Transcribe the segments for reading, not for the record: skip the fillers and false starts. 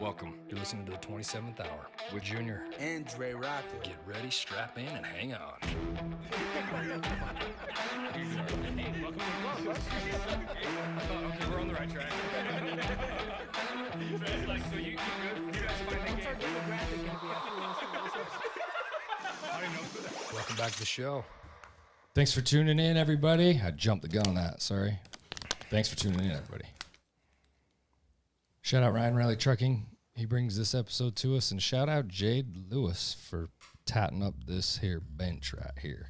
Welcome. You're listening to the 27th Hour with Junior and Dre Rocker. Get ready, strap in, and hang on. Okay, we're on the right track. So you good? You guys find the game? Welcome back to the show. Thanks for tuning in, everybody. I jumped the gun on that. Sorry. Thanks for tuning in, everybody. Shout out Ryan Riley Trucking. He brings this episode to us. And shout out Jade Lewis for tatting up this here bench right here.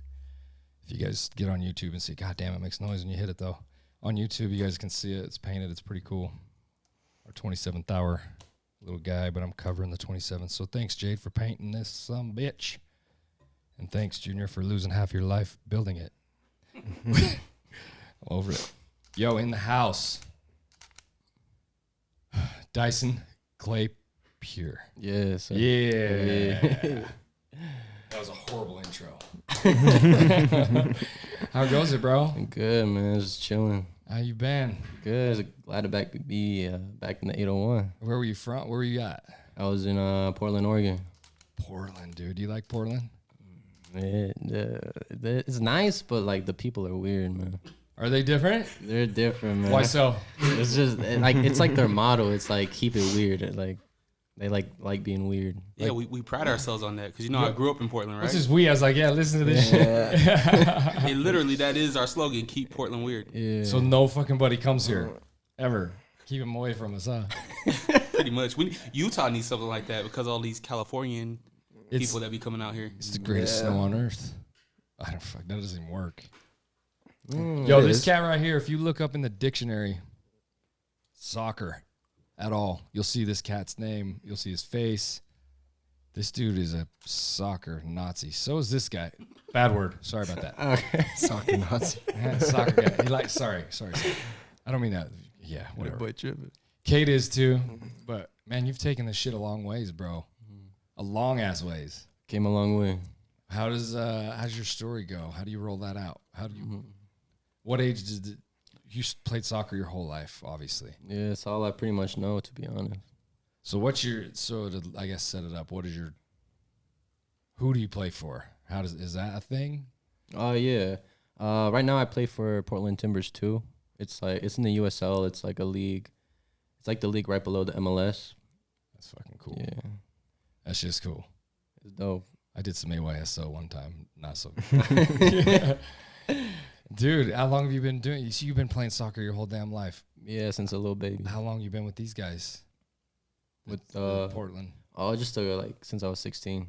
If you guys get on YouTube and see, God damn, it makes noise when you hit it, though. On YouTube, you guys can see it. It's painted. It's pretty cool. Our 27th hour little guy, but I'm covering the 27th. So thanks, Jade, for painting this some bitch. And thanks, Junior, for losing half your life building it. Over it. Yo, in the house. Dyson Clapier. Yes. Yeah. That was a horrible intro. How goes it, bro? Good, man. Just chilling. How you been? Good. Glad to be back in the 801. Where were you from? Where were you at? I was in Portland, Oregon. Portland, dude. Do you like Portland? It's nice, but like the people are weird, man. Are they different? They're different, man. Why so? It's just like it's like their motto. It's like keep it weird. Like they like being weird. Yeah, like, we pride ourselves on that because I grew up in Portland, right? This is we. I was like, yeah, listen to this shit. And literally, that is our slogan: keep Portland weird. Yeah. So no fucking buddy comes here ever. Keep him away from us, huh? Pretty much. Utah needs something like that because all these Californian people that be coming out here. It's the greatest snow on earth. I don't fuck. That doesn't even work. Yo, this cat right here, if you look up in the dictionary, soccer at all, you'll see this cat's name. You'll see his face. This dude is a soccer Nazi. So is this guy. Bad word. Sorry about that. Okay. Soccer Nazi. Soccer guy. He likes, sorry. I don't mean that. Yeah, whatever. Boy tripping. Kate is too. But, man, you've taken this shit a long ways, bro. A long-ass ways. Came a long way. How's your story go? How do you roll that out? How do you... What age did you played soccer your whole life? Obviously, Yeah, it's all I pretty much know, to be honest. So to I guess set it up. Who do you play for? Is that a thing? Oh yeah. Right now I play for Portland Timbers 2. It's in the USL. It's like a league. It's like the league right below the MLS. That's fucking cool. Yeah, That's just cool. it's dope. I did some AYSO one time. Not so. Dude, how long have you been doing? You see, you've been playing soccer your whole damn life. Yeah, since a little baby. How long you been with these guys? With Portland. Oh, just since I was 16.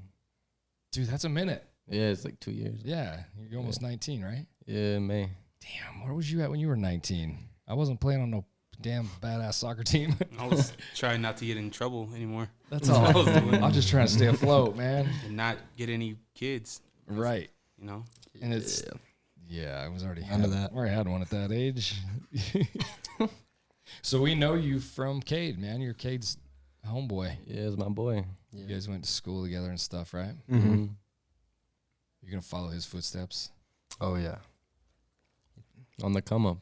Dude, that's a minute. Yeah, it's like 2 years. Yeah, you're almost 19, right? Yeah, May. Damn, where was you at when you were 19? I wasn't playing on no damn badass soccer team. I was trying not to get in trouble anymore. That's all I was doing. I'm just trying to stay afloat, man. And not get any kids. Right. You know? And it's... Yeah, I was already already had one at that age. So we know you from Kade, man. You're Kade's homeboy. Yeah, it's my boy. You guys went to school together and stuff, right? Mm-hmm. You're going to follow his footsteps? Oh, yeah. On the come up.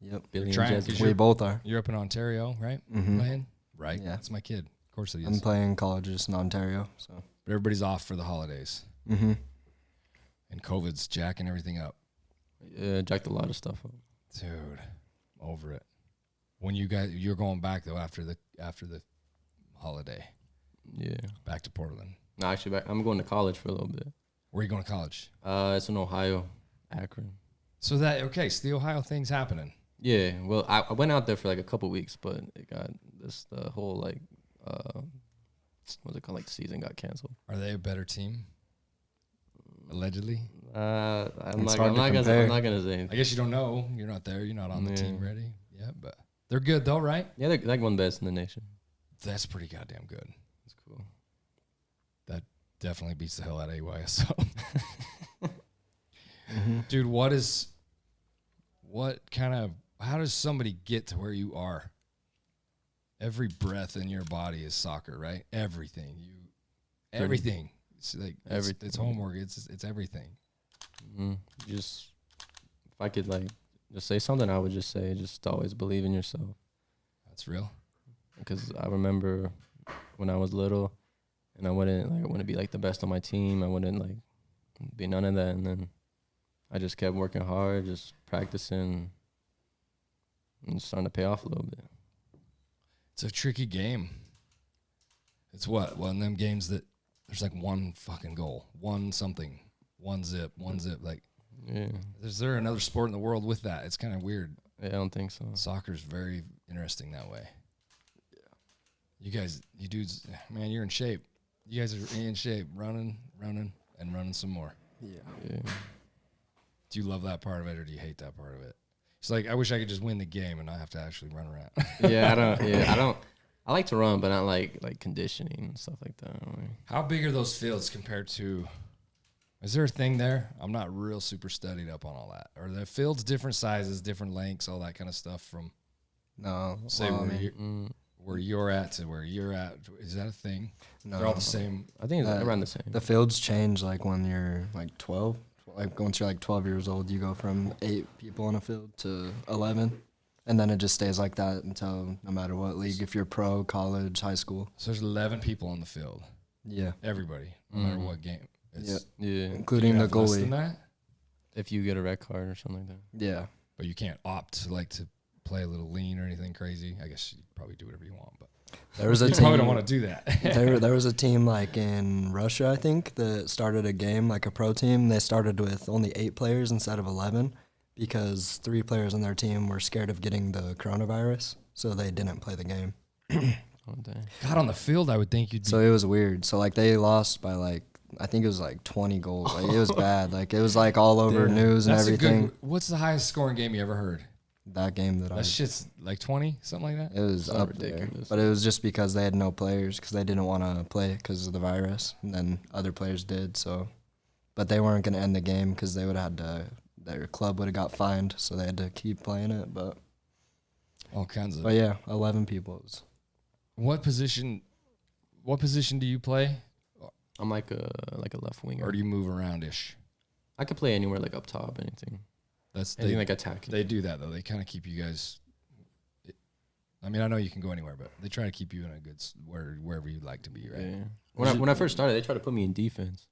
Yep. Billy Trying, and Jesse. We both are. You're up in Ontario, right? Mm-hmm. Playing? Right. Yeah. That's my kid. Of course he is. I'm playing colleges in Ontario. So. But everybody's off for the holidays. Mm-hmm. And COVID's jacking everything up. Yeah, jacked a lot of stuff up. Dude, over it. When you're going back though after the holiday. Yeah. Back to Portland. No, actually, I'm going to college for a little bit. Where are you going to college? It's in Ohio, Akron. So the Ohio thing's happening. Yeah, well, I went out there for like a couple weeks, but it got the whole like, what's it called? Like the season got canceled. Are they a better team? Allegedly. I'm not gonna say. I guess you don't know. You're not there. You're not on the team ready. Yeah, but they're good though, right? Yeah, they're like one of the best in the nation. That's pretty goddamn good. That's cool. That definitely beats the hell out of AYSO. Mm-hmm. Dude, how does somebody get to where you are? Every breath in your body is soccer, right? Everything. Everything. It's like it's homework. It's everything. Just if I could like just say something, I would just say just always believe in yourself. That's real. Because I remember when I was little, and I wouldn't be like the best on my team. I wouldn't like be none of that, and then I just kept working hard, just practicing, and it's starting to pay off a little bit. It's a tricky game. It's one of them games that there's like one fucking goal, one something, one zip. Like, Yeah, is there another sport in the world with that? It's kind of weird. I don't think so. Soccer's very interesting that way. Yeah. You dudes, man, you're in shape. You guys are in shape, running, and running some more. Yeah. Do you love that part of it, or do you hate that part of it? It's like, I wish I could just win the game and not have to actually run around. I don't. I like to run, but not like conditioning and stuff like that. How big are those fields compared to? Is there a thing there? I'm not real super studied up on all that. Are the fields different sizes, different lengths, all that kind of stuff from? No. Say where you're at to where you're at. Is that a thing? No. They're all the same. I think it's around the same. The fields change like when you're like 12. Like once you're like 12 years old, you go from 8 people on a field to 11. And then it just stays like that until no matter what league, if you're pro, college, high school. So there's 11 people on the field. Yeah. Everybody, no matter what game. Yeah. Including the less goalie. than that? If you get a red card or something like that. Yeah. But you can't opt to play a little lean or anything crazy. I guess you probably do whatever you want, but There was a you team. probably don't want to do that. there was a team like in Russia, I think, that started a game, like a pro team. They started with only 8 players instead of 11 because 3 players on their team were scared of getting the coronavirus, so they didn't play the game. Oh, dang. God, on the field, I would think you'd be. So it was weird. So like they lost by like, I think it was like 20 goals. Like it was bad. Like it was like all over news and That's everything. What's the highest scoring game you ever heard? That game that That shit's like 20, something like that? it was Sounds up ridiculous. there. But it was just because they had no players because they didn't want to play because of the virus. And then other players did. So, but they weren't going to end the game because they would have had to, their club would have got fined. So they had to keep playing it. But All kinds of. But yeah, 11 people. What position do you play? I'm like a left winger. Or do you move around-ish? I could play anywhere, like up top, anything. Anything like attacking. They do that, though. They kind of keep you guys. I mean, I know you can go anywhere, but they try to keep you in a good wherever you'd like to be, right? Yeah. When I first started, they tried to put me in defense.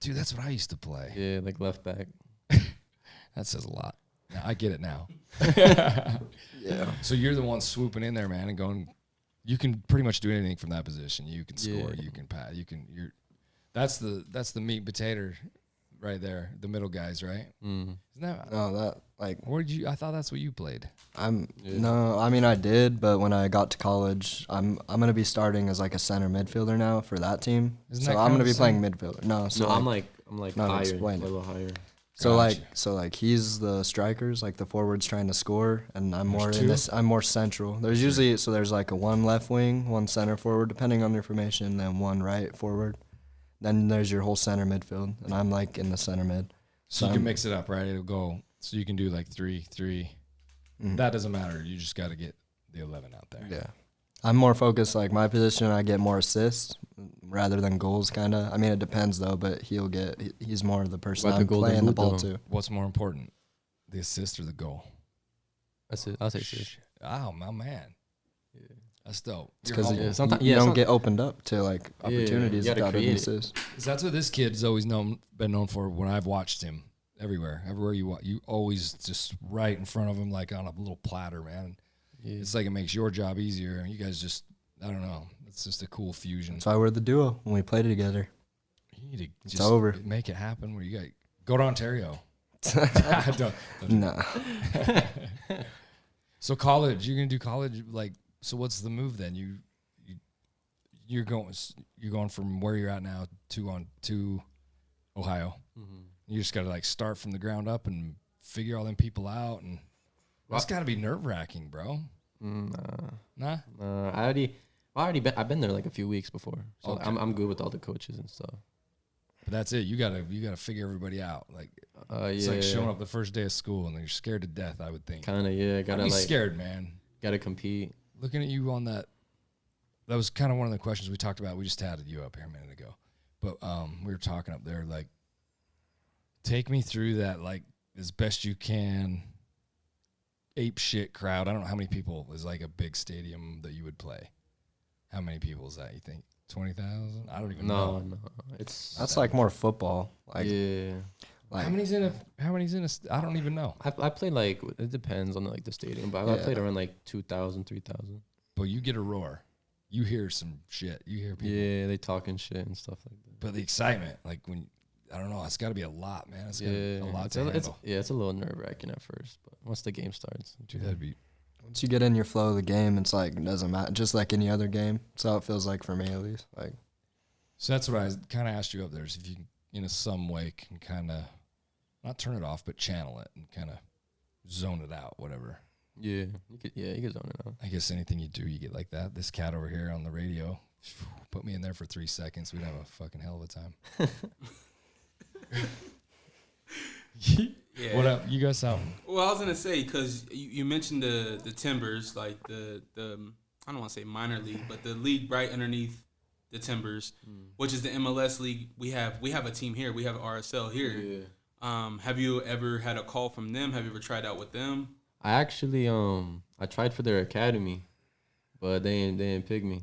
Dude, that's what I used to play. Yeah, like left back. That says a lot. Now, I get it now. Yeah. So you're the one swooping in there, man, and going. You can pretty much do anything from that position. You can score. Yeah. You can pass. That's the meat and potato, right there. The middle guys, right? Mm. Isn't that? No, that like I thought that's what you played. No, I mean I did, but when I got to college, I'm gonna be starting as like a center midfielder now for that team. Isn't So that I'm kinda gonna be the playing same? midfielder. No, so No, I'm like No, higher, explain a it. little higher. Gotcha. like he's the strikers, like the forwards trying to score, and I'm There's more two? in this. I'm more central. There's usually there's like a one left wing, one center forward, depending on your formation, then one right forward. Then there's your whole center midfield, and I'm like in the center mid. So you can mix it up, right? It'll go. So you can do like 3-3. Mhm. That doesn't matter. You just got to get the 11 out there. Yeah. I'm more focused, like my position, I get more assists rather than goals, kind of. I mean, it depends, though, but he's more of the person About the I'm golden playing the boot, ball though? to. What's more important, the assist or the goal? That's it. I'll say assist. Oh, my man. Yeah. That's dope. It's You're because humble. Yeah, sometimes- you yeah, don't some- get opened up to like Yeah, opportunities you gotta without an create it. assist. 'Cause that's what this kid's always been known for when I've watched him everywhere. Everywhere you always just right in front of him, like on a little platter, man. Yeah. It's like it makes your job easier. You guys just, I don't know. It's just a cool fusion. That's why we're the duo when we play together. You need to It's just over. make it happen where you go to Ontario. Don't- Nah. So college, you're gonna do college, like, so what's the move then? You're going from where you're at now to Ohio. Mm-hmm. You just gotta like start from the ground up and figure all them people out, and that's gotta be nerve-wracking, bro. Nah. I've been there like a few weeks before, so Okay. I'm good with all the coaches and stuff. But that's it. You gotta figure everybody out. Like it's Yeah, like showing up the first day of school and you're scared to death, I would think. kind of, yeah. I'd Gotta be like scared, man. gotta compete. Looking at you on that was kind of one of the questions we talked about. We just had you up here a minute ago. But we were talking up there, like, take me through that, like, as best you can, ape shit crowd. I don't know how many people is like a big stadium that you would play. How many people is that, you think? 20,000? I don't even know. No, it's That's like more football. Like, yeah. like how many's in a I don't even know. I played like it depends on like the stadium, but I played around like 2,000, 3,000. But you get a roar. You hear some shit. You hear people. Yeah, they talking shit and stuff like that. But the excitement, like when, I don't know, it's got to be a lot, man. It's a lot to handle. It's a little nerve-wracking at first, but once the game starts. Dude, that'd be. once you get in your flow of the game, it's like, it doesn't matter. Just like any other game. That's how it feels like for me, at least. Like, So that's what I kind of asked you up there, is if you, in some way, can kind of, not turn it off, but channel it and kind of zone it out, whatever. Yeah, you could zone it out. I guess anything you do, you get like that. This cat over here on the radio, put me in there for 3 seconds. We'd have a fucking hell of a time. Yeah. What up? You got something? Well, I was gonna say, because you mentioned the Timbers, like the I don't want to say minor league, but the league right underneath the Timbers, which is the MLS league. We have a team here. We have RSL here. Yeah. Have you ever had a call from them? Have you ever tried out with them? I actually I tried for their academy, but they didn't pick me.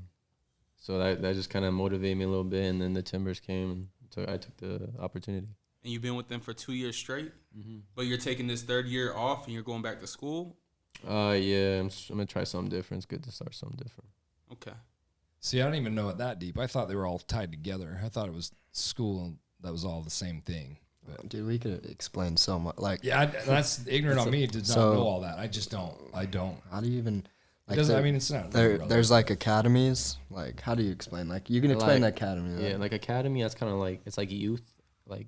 So that just kind of motivated me a little bit, and then the Timbers came, and I took the opportunity. And you've been with them for 2 years straight, Mm-hmm. but you're taking this third year off, and you're going back to school. Yeah, I'm gonna try something different. It's good to start something different. Okay. See, I don't even know it that deep. I thought they were all tied together. I thought it was school and that was all the same thing. But dude, we could explain so much. Like, yeah, that's ignorant on me to not know all that. I just don't. I don't. how do you even? Like, I mean, it's not. there's like academies. Like, how do you explain? Like, you can explain the academy. Yeah, like academy. That's kind of like, it's like youth. Like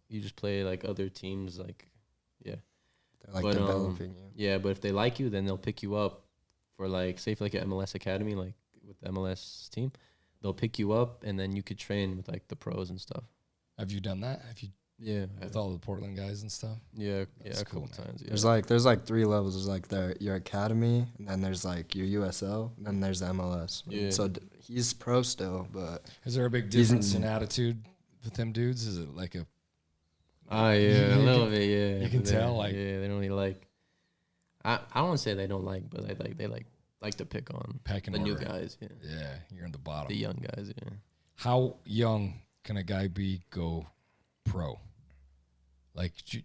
you just play like other teams. Like yeah, they're like but, developing you. Yeah, but if they like you, then they'll pick you up for like, say for like an MLS academy, like with the MLS team, they'll pick you up and then you could train with like the pros and stuff. Have you done that? Have you? Yeah, With all the Portland guys and stuff. yeah, That's a cool, couple times. Yeah. There's like 3 levels. There's like your academy, and then there's like your USL, and then there's the MLS. Yeah. So he's pro still, but Is there a big difference in attitude with them dudes? Is it like a? Yeah, a little bit. Yeah, You can tell, like, yeah, they don't really like. I don't want to say they don't like, but they like to pick on Pecking the new order. guys. Yeah, Yeah, you're in the bottom. the young guys. Yeah. How young can a guy go pro? Like, do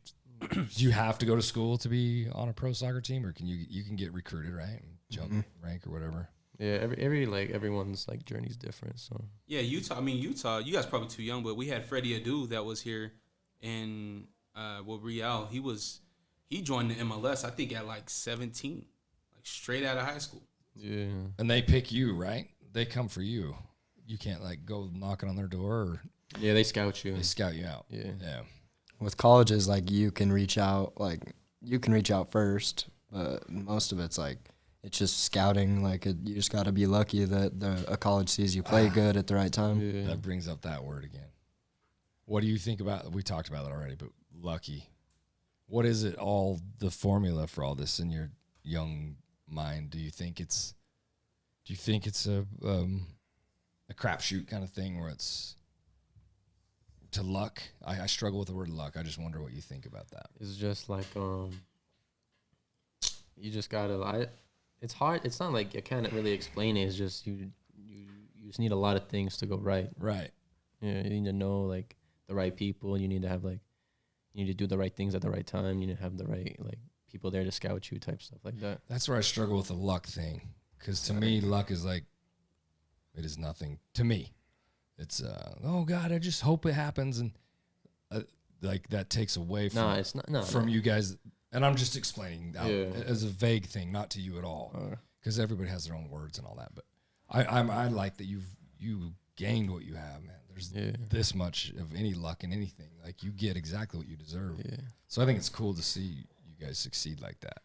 you have to go to school to be on a pro soccer team, or can you can get recruited, right? And jump rank or whatever. Yeah, everyone's like journey's different. So Yeah, Utah. I mean, Utah. You guys probably too young, but we had Freddie Adu that was here in Real. He joined the MLS. I think at like 17, like straight out of high school. yeah, And they pick you, right? They come for you. You can't like go knocking on their door, or yeah, they scout you. they scout you out. Yeah. Yeah. with colleges, like you can reach out first, but most of it's like it's just scouting. Like you just got to be lucky that a college sees you play good at the right time. Yeah. That brings up that word again. What do you think about? We talked about it already, but lucky. What is it? All the formula for all this in your young mind? Do you think it's a crapshoot kind of thing where it's to luck? I struggle with the word luck. I just wonder what you think about that. It's just like you just gotta. It's hard. It's not like I can't really explain it. It's just you just need a lot of things to go right. Right. Yeah, you need to know like the right people. You need to have like, you need to do the right things at the right time. You need to have the right like people there to scout you, type stuff like that. That's where I struggle with the luck thing, because to me, luck is like, it is nothing to me. It's oh God, I just hope it happens, and like that takes away from It's not from you guys. And I'm just explaining out as a vague thing, not to you at all, because everybody has their own words and all that. But I like that you gained what you have, man. There's this much of any luck in anything. Like you get exactly what you deserve. Yeah. So I think it's cool to see you guys succeed like that.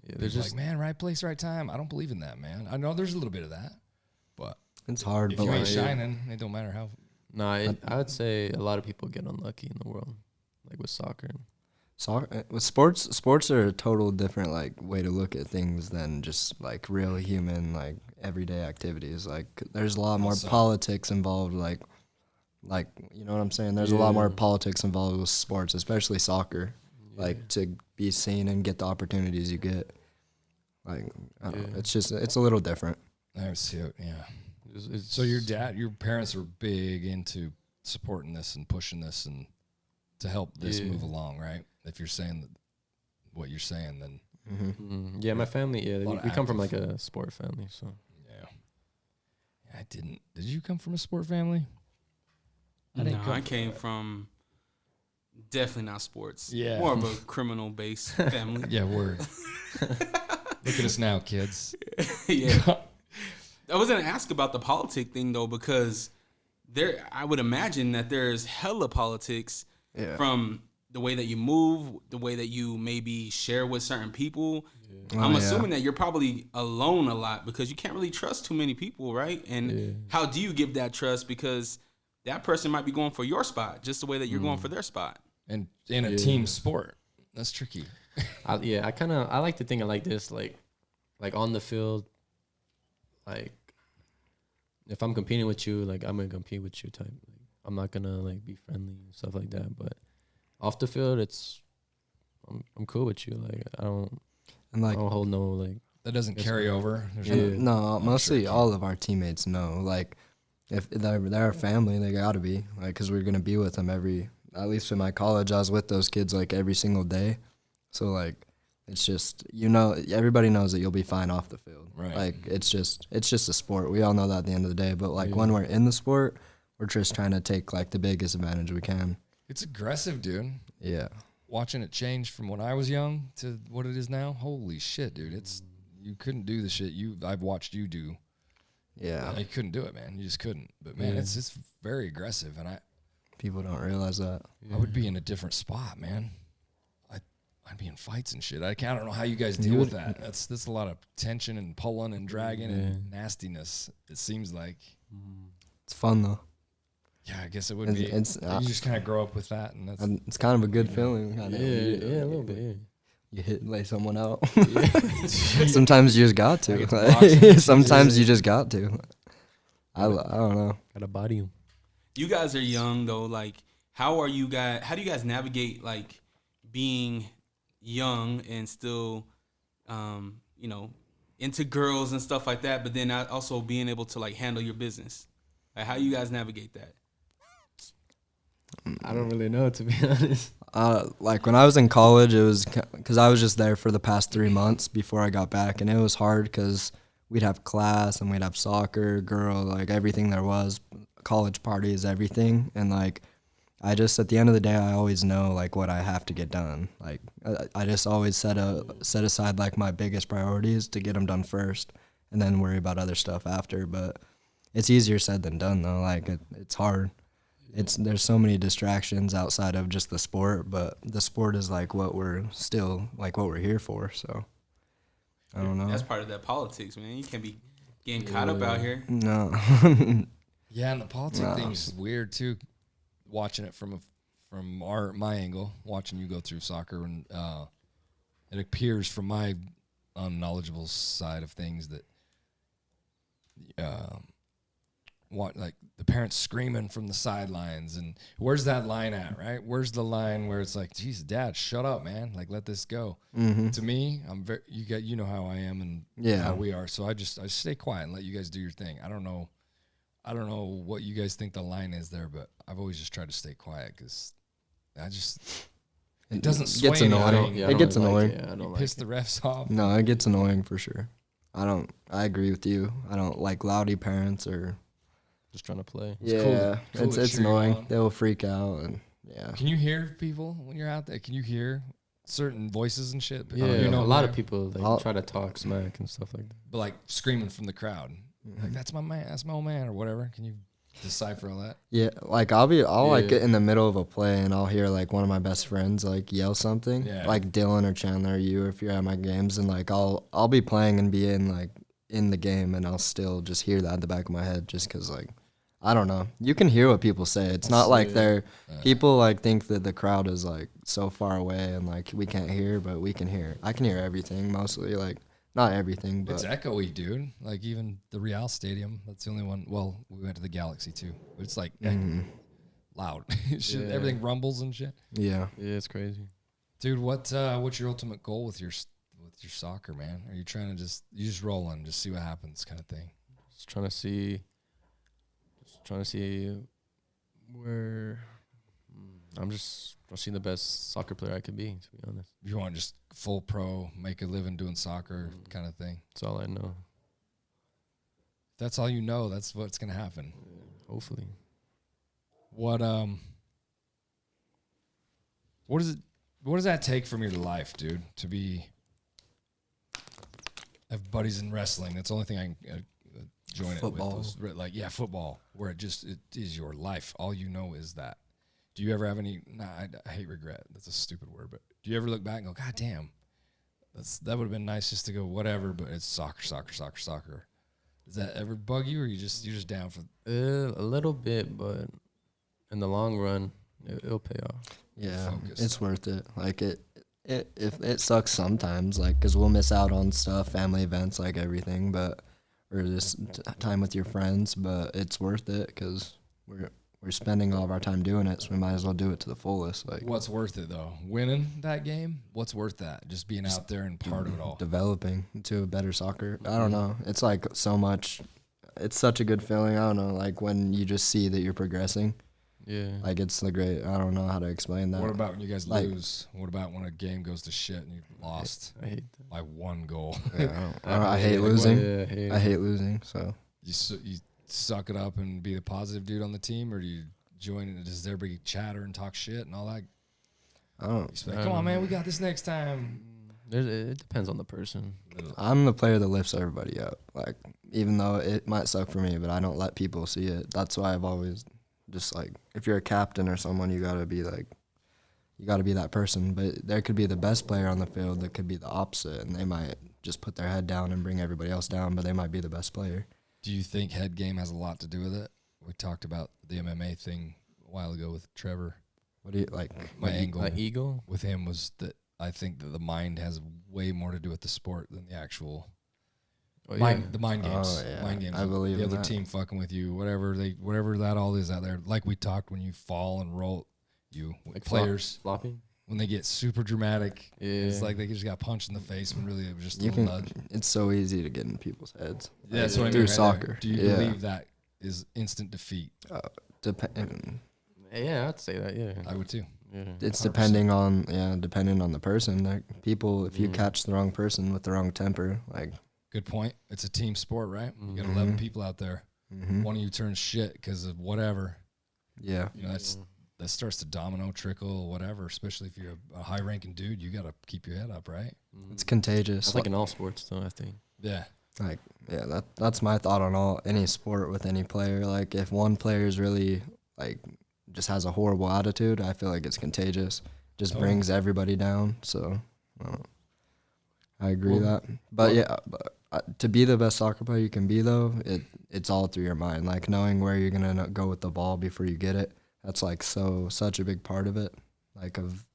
Yeah, There's just like, man, right place, right time. I don't believe in that, man. I know there's a little bit of that, but It's hard, if but you ain't like, shining, it don't matter how. No, I would say a lot of people get unlucky in the world, like with soccer. soccer with sports are a total different like way to look at things than just like real human like everyday activities. Like there's a lot more politics involved, like you know what I'm saying? There's a lot more politics involved with sports, especially soccer. Like to be seen and get the opportunities you get. Like I don't know, it's a little different. I see it. Yeah. It's So your parents were big into supporting this and pushing this and to help this move along, right? If you're saying what you're saying, then yeah, my family. Yeah, we come from like active. a sport family, so yeah. I didn't. Did you come from a sport family? I came from definitely not sports. Yeah. More of a criminal based family. Yeah, word. Look at us now, kids. Yeah. I was gonna ask about the politic thing though, because I would imagine that there's hella politics from the way that you move, the way that you maybe share with certain people. Yeah. I'm assuming that you're probably alone a lot because you can't really trust too many people, right? And how do you give that trust? Because that person might be going for your spot just the way that you're going for their spot. And in a team sport, that's tricky. I like to think of like this, like on the field, like if I'm competing with you, like I'm gonna compete with you type. Like, I'm not gonna like be friendly and stuff like that. But off the field, I'm cool with you. Like I don't hold no like that doesn't carry over. No, mostly all of our teammates know. Like if they're our family, they gotta be like because we're gonna be with them at least in my college, I was with those kids like every single day. So like it's just everybody knows that you'll be fine off the field. Right. Like it's just a sport. We all know that at the end of the day. But like when we're in the sport, we're just trying to take like the biggest advantage we can. It's aggressive, dude. Yeah. Watching it change from when I was young to what it is now. Holy shit, dude. You couldn't do the shit I've watched you do. Yeah. You couldn't do it, man. You just couldn't. But man, it's very aggressive, and people don't realize that. I would be in a different spot, man. I'd be in fights and shit. I don't know how you guys deal with that. That's a lot of tension and pulling and dragging and nastiness. It seems like It's fun though. Yeah, I guess it would be. You just kind of grow up with that, and it's kind of a good feeling. Yeah, a little bit. Yeah. You lay someone out. Sometimes you just got to. Sometimes you just got to. I don't know. Gotta body him. You guys are young though. Like, how do you guys navigate like being young and still, into girls and stuff like that, but then also being able to like handle your business? Like, how you guys navigate that? I don't really know, to be honest. Like when I was in college, it was because I was just there for the past 3 months before I got back, and it was hard because we'd have class and we'd have soccer, like everything there was, college parties, everything, and like I just at the end of the day, I always know like what I have to get done. Like I just always set aside like my biggest priorities to get them done first, and then worry about other stuff after. But it's easier said than done though. Like it's hard. There's so many distractions outside of just the sport, but the sport is like what we're here for. So I don't know. That's part of that politics, man. You can't be getting caught up out here. No. Yeah, and the politics thing's weird too. Watching it from my angle, watching you go through soccer, and it appears from my unknowledgeable side of things that like the parents screaming from the sidelines, and where's that line at, right? Where's the line where it's like, geez, Dad, shut up, man, like let this go. Mm-hmm. To me, I'm very you know how I am and how we are, so I stay quiet and let you guys do your thing. I don't know what you guys think the line is there, but I've always just tried to stay quiet because it doesn't sway gets annoying. me. It gets annoying. I don't Piss the refs off. No, it gets annoying for sure. I agree with you. I don't like loudy parents or just trying to play. Yeah, cool it's annoying. They'll freak out and yeah. Can you hear people when you're out there? Can you hear certain voices and shit? Yeah, a lot of people try to talk smack and stuff like that. But like screaming from the crowd, like that's my man, that's my old man, or whatever. Can you decipher all that? Yeah, like I'll like get in the middle of a play and I'll hear like one of my best friends like yell something, like Dylan or Chandler or you, if you're at my games, and like I'll be playing and be in the game, and I'll still just hear that in the back of my head, just because like I don't know, you can hear what people say. It's not like people like think that the crowd is like so far away and like we can't hear, but we can hear. I can hear everything mostly, like not everything, but it's echoey, dude. Like even the Real Stadium, that's the only one. Well, we went to the Galaxy too, but it's like loud. Shit, everything rumbles and shit. Yeah, it's crazy, dude. What's your ultimate goal with your soccer, man? Are you trying to just rolling, just see what happens, kind of thing? just trying to see where I'm just trying to see the best soccer player I could be, to be honest. You want just full pro, make a living doing soccer kind of thing. That's all I know. That's all you know. That's what's gonna happen. Hopefully. What does that take from your life, dude? To have buddies in wrestling. That's the only thing I can join Football. it with. Like, yeah, football, where it is your life. All you know is that. Do you ever have any? Nah, I hate regret. That's a stupid word. But do you ever look back and go, God damn, that would have been nice just to go whatever. But it's soccer. Does that ever bug you, or you're just down for? A little bit, but in the long run, it'll pay off. Yeah, Focus. it's worth it. Like if it sucks sometimes, like, because we'll miss out on stuff, family events, like everything, or just time with your friends. But it's worth it because we're spending all of our time doing it, so we might as well do it to the fullest. Like, What's worth it though? Winning that game? What's worth that? Just being out there and part of it all. developing into a better soccer. I don't know. It's like so much. It's such a good feeling. I don't know. Like when you just see that you're progressing. Yeah. Like it's the great. I don't know how to explain that. What about when you guys Like- lose? What about when a game goes to shit and you've lost I hate that. by 1 goal? Yeah, I hate losing. Yeah, I hate losing. So You suck it up and be the positive dude on the team, or do you join it? Does everybody chatter and talk shit and all that? I don't. You like, come on, man, we got this next time. It depends on the person. I'm the player that lifts everybody up. Like even though it might suck for me, but I don't let people see it. That's why I've always just like, if you're a captain or someone, you gotta be that person. But there could be the best player on the field that could be the opposite, and they might just put their head down and bring everybody else down, but they might be the best player. Do you think head game has a lot to do with it? We talked about the MMA thing a while ago with Trevor. What do you like? My angle My ego? with him was that I think that the mind has way more to do with the sport than the actual Oh, the mind games. Oh, yeah. Mind games. I believe the in other that. team fucking with you, whatever that all is out there. Like we talked, when you fall and roll, Like players flopping? when they get super dramatic, Yeah. it's like they just got punched in the face when really it was just a You little can. nudge. It's so easy to get in people's heads. Yeah, that's what I mean. through right there. soccer. Do you Yeah. believe that is instant defeat? Yeah, I'd say that, yeah. I would too. Yeah. It's 100%. depending on the person. Like people, if you catch the wrong person with the wrong temper, like Good point. It's a team sport, right? You got Mhm. 11 people out there. mhm. One of you turns shit because of whatever. Yeah, You know, that starts to domino, trickle, whatever. Especially if you're a high-ranking dude, you got to keep your head up, right? it's contagious. It's like in all sports, though, I think. Yeah. Like yeah, that's my thought on any sport with any player. Like if one player is really like just has a horrible attitude, I feel like it's contagious. Just Oh. brings everybody down. So I agree Well- that. But to be the best soccer player you can be, though, it's all through your mind. Like knowing where you're gonna go with the ball before you get it. That's like such a big part of it. Like of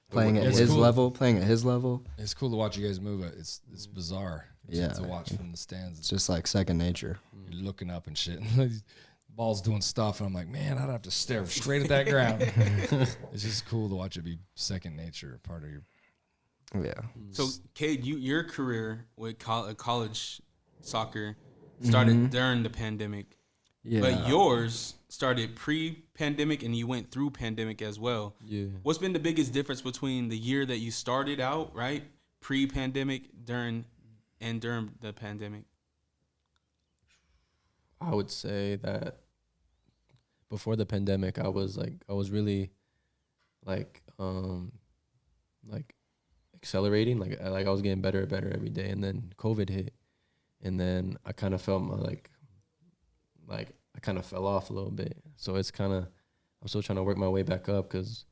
playing at It's his cool. level, playing at his level. It's cool to watch you guys move. It's bizarre. Yeah. To watch from the stands. It's just like second nature. You're looking up and shit. Ball's doing stuff, and I'm like, man, I'd have to stare straight at that ground. It's just cool to watch it be second nature, part of your. Yeah. So, Kade, your career with college soccer started during the pandemic, Yeah. but yours started pre-pandemic and you went through pandemic as well. Yeah. What's been the biggest difference between the year that you started out, right, pre-pandemic, during the pandemic? I would say that before the pandemic, I was really like accelerating, like I was getting better and better every day, and then COVID hit, and then I kind of felt I kind of fell off a little bit. So it's kind of, I'm still trying to work my way back up because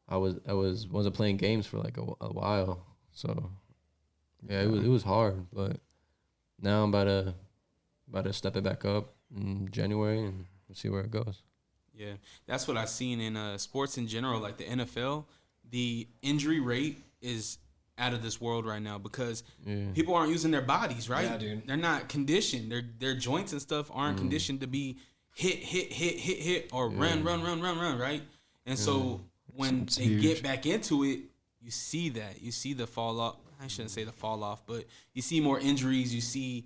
I wasn't playing games for like a while. So yeah, it was hard, but now I'm about to step it back up in January and we'll see where it goes. Yeah, that's what I've seen in sports in general, like the NFL. The injury rate is out of this world right now because people aren't using their bodies, right? Yeah, dude. They're not conditioned. Their joints and stuff aren't conditioned to be hit, or run, right? And so when It's they huge. get back into it, you see that. You see the fall off. I shouldn't say the fall off, but you see more injuries. You see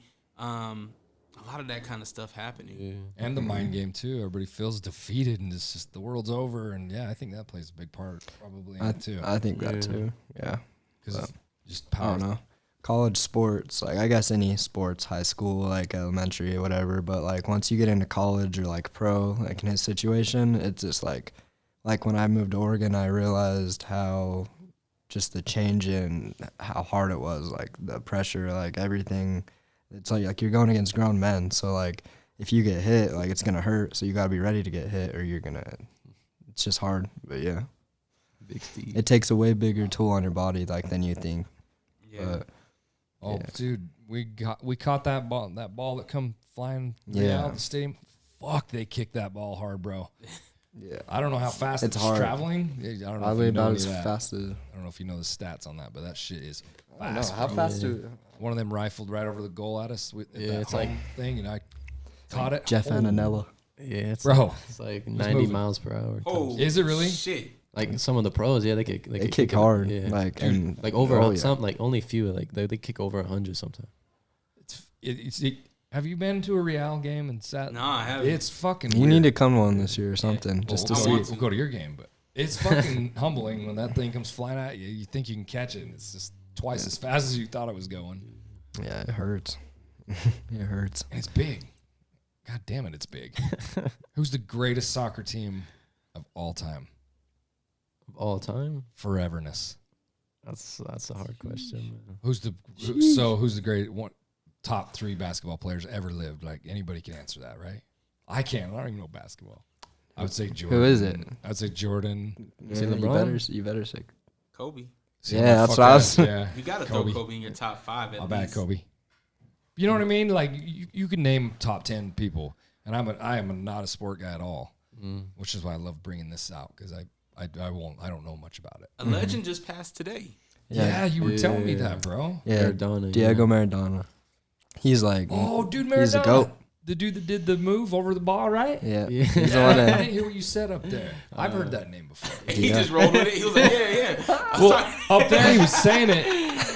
a lot of that kind of stuff happening. Yeah. And the mind game too. Everybody feels defeated and it's just the world's over. And yeah, I think that plays a big part probably in it too. I think that too. Yeah. Because just I power. don't know. College sports, like I guess any sports, high school, like elementary or whatever, but like once you get into college or like pro, like in his situation, it's just like when I moved to Oregon, I realized how just the change in how hard it was, like the pressure, like everything. It's like you're going against grown men, so like if you get hit, like it's gonna hurt, so you gotta be ready to get hit or you're gonna. It's just hard, but yeah, Big Steve. it takes a way bigger toll on your body like than you think. Yeah. Oh, Yeah. dude, we caught that ball that come flying Yeah. out of the stadium. Fuck, they kicked that ball hard, bro. Yeah, I don't know how fast It's it's hard. traveling. I don't know probably if you know about any as of that. fast as. I don't know if you know the stats on that, but that shit is I don't know fast. how bro. fast Yeah. do One of them rifled right over the goal at us with Yeah, that it's like- home thing, and I caught it. Jeff Oh. Ananella. Yeah, it's Bro, It's like Who's 90 moving? miles per hour. Oh, Is it really? Shit. Like some of the pros, yeah, they kick. They kick hard, Yeah. like and Like over oh, yeah. some, like only few, like they kick over 100 sometimes. have you been to a Real game and sat? Nah, I haven't. It's fucking. You weird. need to come to one this year or something, just to we'll, see. we'll go to your game, but it's fucking humbling when that thing comes flying at you. You think you can catch it, and it's just twice as fast as you thought it was going. Yeah, it hurts. It hurts. And it's big. God damn it, it's big. Who's the greatest soccer team of all time? Of all time, Foreverness. that's a hard question. Man. Who's the great one? Top 3 basketball players ever lived? Like anybody can answer that, right? I can't. I don't even know basketball. I would say Jordan. Who is it? I would say Jordan. Say you LeBron? better say. Kobe. Yeah, that's Fuck what I that. was- Yeah, You got to Kobe. throw Kobe in your top 5 at My least. bad, Kobe. You know what I mean? Like you can name top 10 people, and I am not a sport guy at all, which is why I love bringing this out because I don't know much about it. A legend just passed today. Yeah, you were telling me Yeah. that, bro. Yeah, Maradona, Diego yeah. Maradona. He's like, Oh, dude, he's a Maradona, goat. the dude that did the move over the ball, right? Yeah, Yeah. he's the one I that. didn't hear what you said up there. I've heard that name before. He Yeah. just rolled with it. He was like, yeah. Well, up there he was saying it.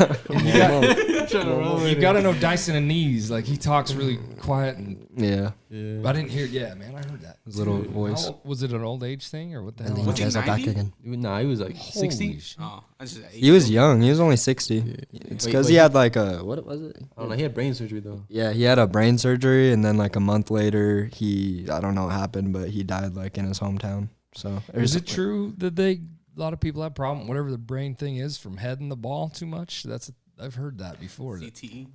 And you got to know Dyson and knees. Like he talks really quiet, and Yeah, Yeah. I didn't hear. Yeah, man, I heard that. his little Dude, voice. how old- was it an old age thing or what the And hell? then he Was he jazz up back 90? again. Nah, he was like 60. Holy shit. Oh, I just He was young. He was only 60. Yeah. It's Wait, because wait, he had like a what was it? I don't know. He had brain surgery though. Yeah, he had a brain surgery, and then like a month later, I don't know what happened, but he died like in his hometown. So Is it true that a lot of people have problem whatever the brain thing is from heading the ball too much? I've heard that before. CTE.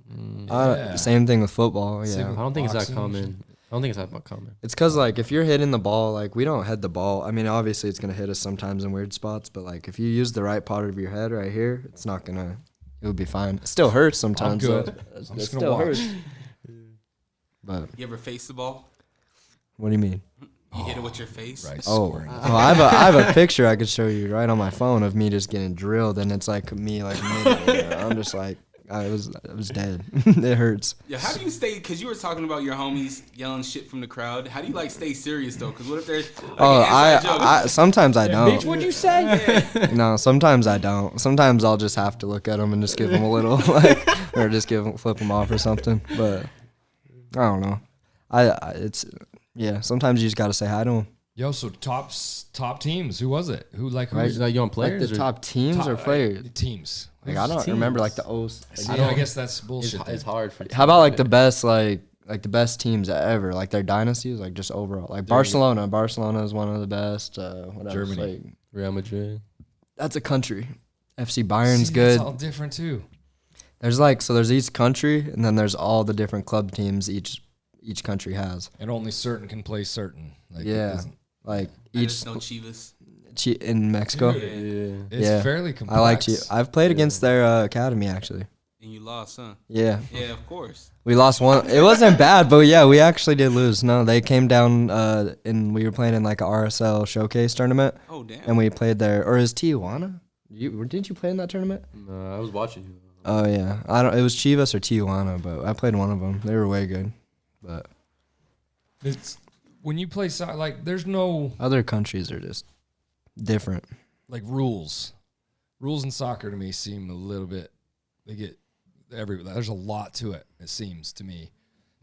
Yeah. Same thing with football. Same Yeah, with I don't think it's that boxing. common. I don't think it's that common. it's because like if you're hitting the ball, like we don't head the ball. I mean, obviously it's gonna hit us sometimes in weird spots, but like if you use the right part of your head right here, it's not gonna. It would be fine. It still hurts sometimes. good. but I'm it just gonna still watch. hurts. But You ever face the ball? what do you mean? You hit it with your face? Right. Oh, scoring. I have a picture I could show you right on my phone of me just getting drilled, and it's like me like I'm just like I was dead. It hurts. Yeah, how do you stay? Because you were talking about your homies yelling shit from the crowd. How do you like stay serious though? Because what if there's like Oh, an inside joke? I sometimes I Bitch, don't. what'd you say? No, sometimes I don't. Sometimes I'll just have to look at them and just give them a little like, or just flip them off or something. But I don't know. It's yeah. Sometimes you just gotta say hi to them. Yo, so top teams. Who was it? Who Right. who's Like young Like players the or top teams or players. teams? Like I don't teams? remember like the O's. I guess that's it's, bullshit. it's hard for. How about like the best like the best teams ever, like their dynasties, like just overall, like Barcelona. Barcelona is one of the best. What else? Germany. Like, Real Madrid. that's a country. FC Bayern's See, good. It's all different too. There's there's each country, and then there's all the different club teams each country has. And only certain can play certain. Like, it Yeah. doesn't- Like I each just know Chivas. in Mexico. Dude, Yeah. It's Yeah. fairly complex. I like you. I've played against their academy actually. And you lost, huh? Yeah, Yeah, of course. we lost one. It wasn't bad, but yeah, we actually did lose. No, they came down and we were playing in like a RSL showcase tournament, Oh, damn. and we played there. Or is Tijuana? Didn't you play in that tournament? No, I was watching you. Oh yeah, I don't. It was Chivas or Tijuana, but I played one of them. They were way good, but It's when you play soccer, like there's no other countries are just different. like rules. Rules in soccer to me seem a little bit. They get there's a lot to it. It seems to me.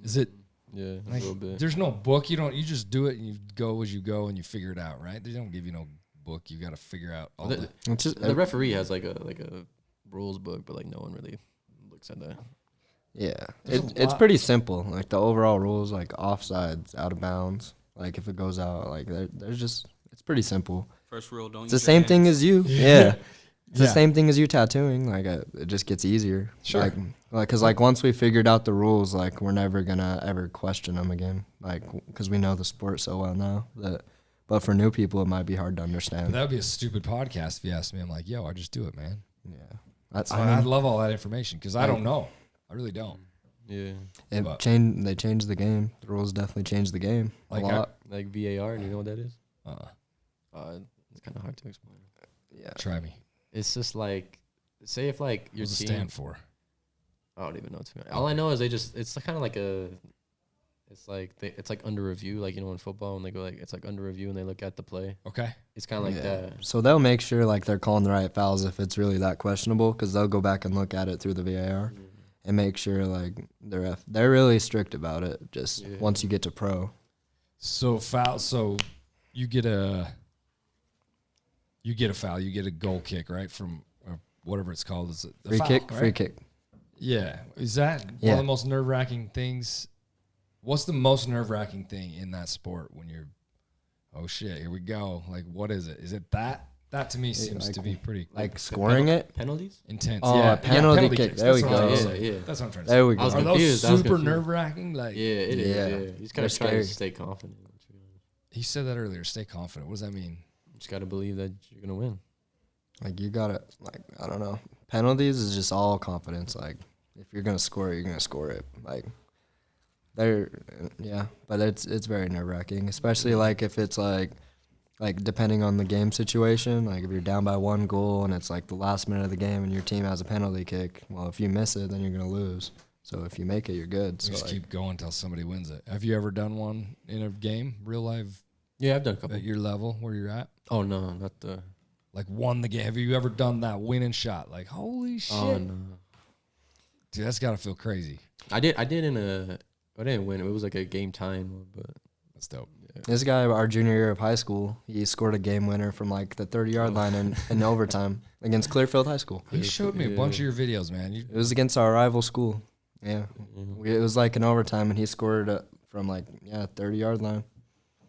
Is it Yeah, a Like, little bit. there's no book. You just do it and you go as you go and you figure it out, right? They don't give you no book. You got to figure out all the. It's just, The referee has like a rules book, but like no one really looks at that. yeah, There's a it's lot. pretty simple. Like the overall rules, like offsides, out of bounds. Like if it goes out, like there's just it's pretty simple. First rule, don't It's the use your same thing hands. as you. Yeah. It's Yeah. the same thing as you tattooing. Like it just gets easier. Sure. Because once we figured out the rules, like we're never gonna ever question them again. Like because we know the sport so well now that. But for new people, it might be hard to But understand. that would be a stupid podcast if you asked me. I'm like, yo, I just do it, man. Yeah. I love all that information because I don't know. I really don't. Yeah, but- They changed the game. The rules definitely changed the game Like a lot. like VAR. Do you know what that is? It's kind of hard to explain. Yeah. Try me. It's just like, say if like your What does it team. stand for? I don't even know. All I know is it's kind of like it's like under review. Like, you know, in football when they go like, it's like under review and they look at the play. Okay. It's kind of like Yeah. that. So they'll make sure like they're calling the right fouls if it's really that questionable, because they'll go back and look at it through the VAR and make sure like they're really strict about it. Just Yeah. once you get to pro. So foul. So you get a foul. You get a goal kick, right? From or whatever it's called. Is it the Free foul, kick, right? free kick. Yeah. Is that one Yeah. of the most nerve-wracking things? What's the most nerve-wracking thing in that sport when you're, oh shit, here we go. Like, what is it? Is it that? That to me seems like- to be pretty Like scoring it. Penalties? intense. Oh, yeah, a penalty kick. kicks. There That's we what I'm go. trying to say. Yeah. That's what I'm trying to There say. we I was go. Are those confused. I was super confused. nerve-wracking? Like, Yeah, it is. Yeah. Yeah. You just They're gotta try to scary. stay confident. he said that earlier. Stay confident. What does that mean? You just gotta believe that you're gonna win. Like you gotta like I don't know. Penalties is just all confidence. Like if you're gonna score it, you're gonna score it. Like but it's very nerve wracking, especially like if it's like depending on the game situation. Like if you're down by 1 goal and it's like the last minute of the game and your team has a penalty kick. Well, if you miss it, then you're gonna lose. So if you make it, you're good. You So just like, keep going until somebody wins it. Have you ever done one in a game, real live, Yeah, I've done a couple. at your level where you're at? Oh no, not the. Like won the game. Have you ever done that winning shot? Like, holy shit. Oh no. Dude, that's got to feel crazy. I did in a. I didn't win. It was like a game time one, but That's dope. this guy, our junior year of high school, he scored a game winner from like the 30-yard line in overtime against Clearfield High School. You showed me a bunch of your videos, man. You, It was against our rival school. Yeah. It was like an overtime, and he scored from 30-yard line.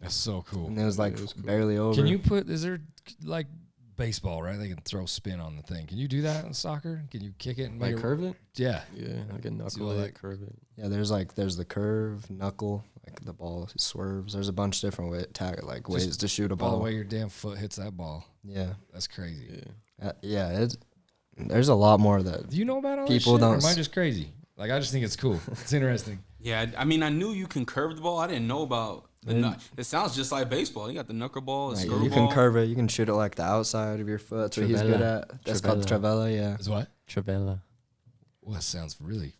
that's so cool. And it was like it was cool. barely over. Can you is there like baseball, right? They can throw spin on the thing. Can you do that in soccer? Can you kick it and make like curve it. Yeah. Yeah, I can Do knuckle all it, that. curve it. Yeah, there's the curve, knuckle, like the ball swerves. There's a bunch of different ways to shoot a By the ball. way your damn foot hits that ball. Yeah. That's crazy. Yeah. There's a lot more that Do you know about all People this shit? don't Or am I s- just crazy? Like, I just think it's cool. It's interesting. Yeah, I mean, I knew you can curve the ball. I didn't know about the nut. It sounds just like baseball. You got the knuckleball, the like, screwball. you can curve it. You can shoot it like the outside of your foot. That's what he's good Trivela. at. That's called Travella, yeah. Is what? Travella. Well, that sounds really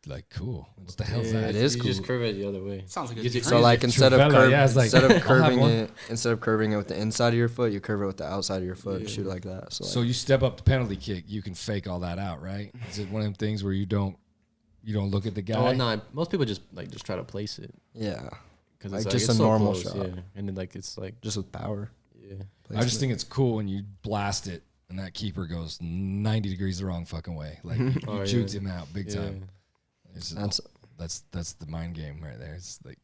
like cool. What the hell's Yeah, that? It is you cool. just curve it the other way. Sounds like a You just- dream. So like instead of Trivela, yeah, it's like, instead of I'll have curving one. it with the inside of your foot, you curve it with the outside of your foot and shoot it like that. So, So you step up the penalty kick, you can fake all that out, right? Is it one of them things where you don't look at the guy? Oh no, most people just try to place it yeah, because Like it's just it's a so normal close, shot. Yeah, and then like it's like just with power. yeah. I just think it's cool when you blast it and that keeper goes 90 degrees the wrong fucking way. Like you Oh, yeah. juked him out big Yeah. time. It's that's the mind game right there. It's like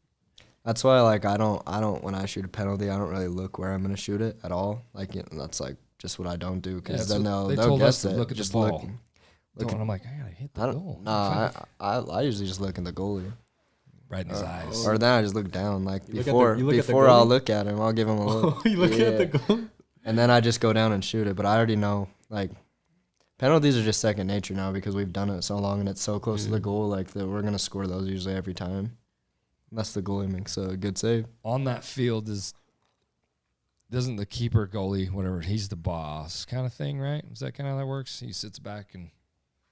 That's why like I don't when I shoot a penalty, I don't really look where I'm gonna shoot it at all. Like that's like just what I don't do, because Yeah, then that's what they they'll told us guess to it. look at the Just ball. Look and I'm like, I gotta hit the I goal. don't. Nah, I usually just look in the goalie, Right in his eyes. or then I just look down. Like You look at the- before you look at the before I'll goalie? look at him, I'll give him a look. you look Yeah. at the goal. And then I just go down and shoot it. But I already know, like, penalties are just second nature now because we've done it so long and it's so close to the goal. Like that, we're gonna score those usually every time. Unless the goalie makes a good save. On that field doesn't the keeper, goalie, whatever, he's the boss kind of thing, right? Is that kind of how that works? He sits back and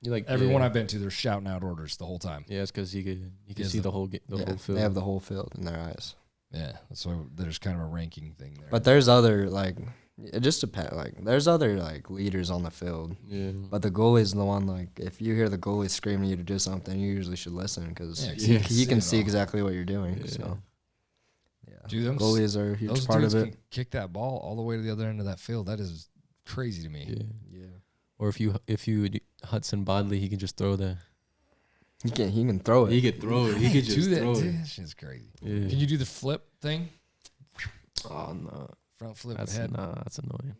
You like everyone yeah. I've been to, they're shouting out orders the whole time. Yeah, it's because you can Yes, see the- the whole the Yeah, whole field. they have the whole field in their eyes. Yeah, that's why there's kind of a ranking thing there. But there's other, like, It just depends. Like, there's other like leaders on the field, Yeah. but the goalie's the one. Like, if you hear the goalie screaming you to do something, you usually should listen because he can see exactly what you're doing. Yeah. So, yeah, Dude, them goalies are a huge those part dudes of can it. kick that ball all the way to the other end of that field. That is crazy to me. Yeah. Yeah, Or if you Hudson Bodley, he can just throw that. he can throw it. He could throw it. He could just do that, throw dude. it. That shit's crazy. Yeah. Can you do the flip thing? Oh no, Front flip that's head. that's annoying.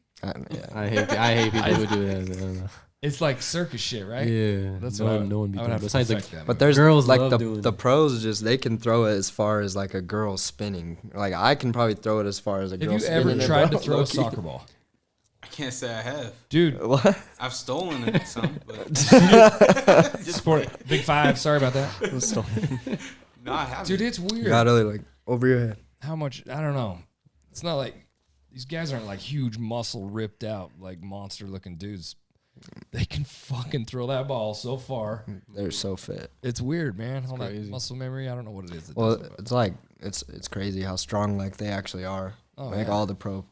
Yeah. I hate people who do that. It's like circus shit, right? Yeah, That's no what one, no one be I would doing. have to Besides, like, perfect that. But move. there's Girls like love the doing the it. pros just they can throw it as far as like a girl spinning. Like I can probably throw it as far as a girl have you spinning. ever it, tried bro. to throw a Low-key. soccer ball? I can't say I have. Dude, What? I've stolen it some, but sport Big Five, sorry about that. no, I haven't. Dude, it's weird. You gotta like over your head. How much I don't know. It's not like these guys aren't like huge muscle ripped out like monster looking dudes. They can fucking throw that ball so far. They're so fit. It's weird, man. All that crazy. muscle memory, I don't know what it is. That Well, does it, but- it's like it's crazy how strong like they actually are. Oh, Like yeah. all the pro,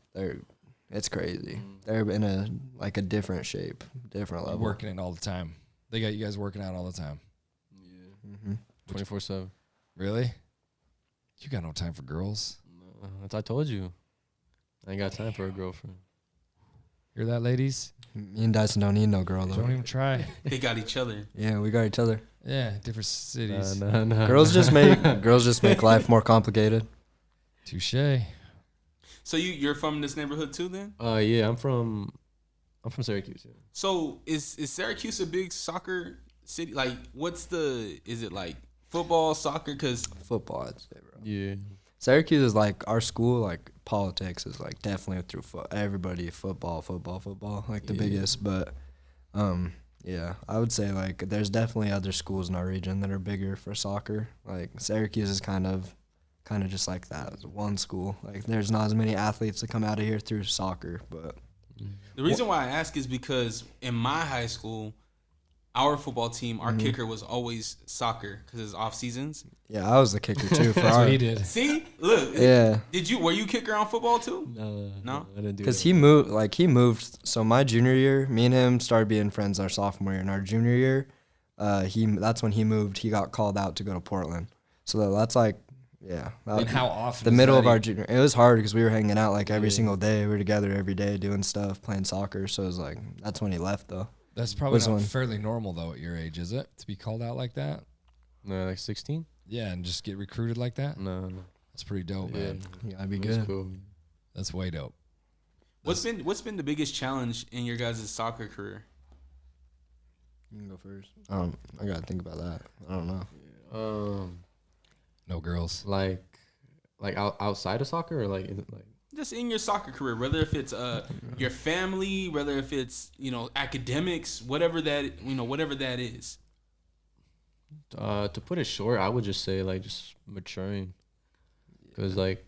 it's crazy. They're in a like a different shape, different I'm level. working it all the time. They got you guys working out all the time. Mm-hmm. 24/7. Really? You got no time for girls. That's I told you. I ain't got time for a girlfriend. Hear that, ladies? Me and Dyson don't need no girl though. Don't even try. They got each other. Yeah, we got each other. Yeah, different cities. Nah. Girls just make life more complicated. Touche. So you're from this neighborhood too, then? Yeah, I'm from Syracuse. Yeah. So is Syracuse a big soccer city? Like, is it like football, soccer? Because Football, I'd say, bro. Yeah. Syracuse is like our school. Like politics is like definitely through everybody football, like the Yeah. biggest. But yeah, I would say like there's definitely other schools in our region that are bigger for soccer. Like Syracuse is kind of just like that. It's one school. Like there's not as many athletes that come out of here through soccer, but the reason why I ask is because in my high school, our football team, our kicker was always soccer because it's off seasons. yeah, I was the kicker too for That's our. what he did. See, look, Yeah, were you kicker on football too? No, I didn't do because that. he moved. So my junior year, me and him started being friends our sophomore year. And our junior year, that's when he moved. He got called out to go to Portland. So that's like, yeah. That, And how often? the is middle that of our even- junior, it was hard because we were hanging out like every Yeah. single day. We were together every day doing stuff, playing soccer. So it was like that's when he left though. That's probably was not one. fairly normal though at your age, is it? To be called out like that? No, like 16. Yeah, and just get recruited like that? No. That's pretty dope, man. Yeah, I'd be It was good. cool. That's way dope. What's been the biggest challenge in your guys' soccer career? You can go first. I gotta think about that. I don't know. No girls. Like outside of soccer or like is it like Just in your soccer career, whether if it's your family, whether if it's academics, whatever that is. to put it short, I would just say like just maturing, because like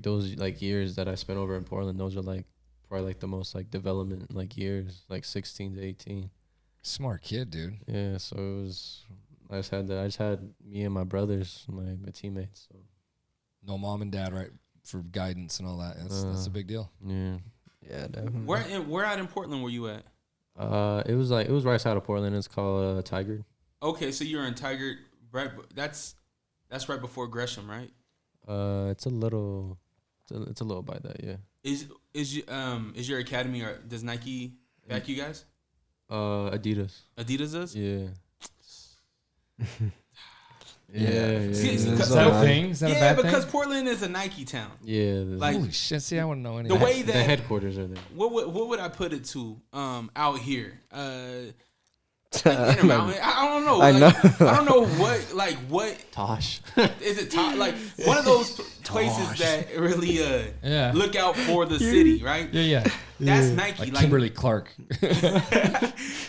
those like years that I spent over in Portland, those are like probably like the most like development like years, like 16 to 18. Smart kid, dude. Yeah, so it was. I just had me and my brothers, my teammates. So No mom and dad, right? For guidance and all that. That's a big deal. yeah, Yeah, definitely. Where out in Portland were you at? it was right outside of Portland. It's called Tigard. Okay, so you're in Tiger. Right, that's right before Gresham, right? It's a little by that, yeah. Is your academy or does Nike back you guys? Adidas. Adidas does. Yeah. Yeah. See, Is because- that a thing? Is that a Yeah, bad because thing? Portland is a Nike town. Yeah. Like- Holy shit! See, I wouldn't know The anything. way the that headquarters are there. what would I put it to? Out here, like Intermountain. I don't know. I Like, know. I don't know what Tosh. is it? Like one of those places that really Yeah. look out for the city, right? Yeah. That's Nike. Like Kimberly Clark.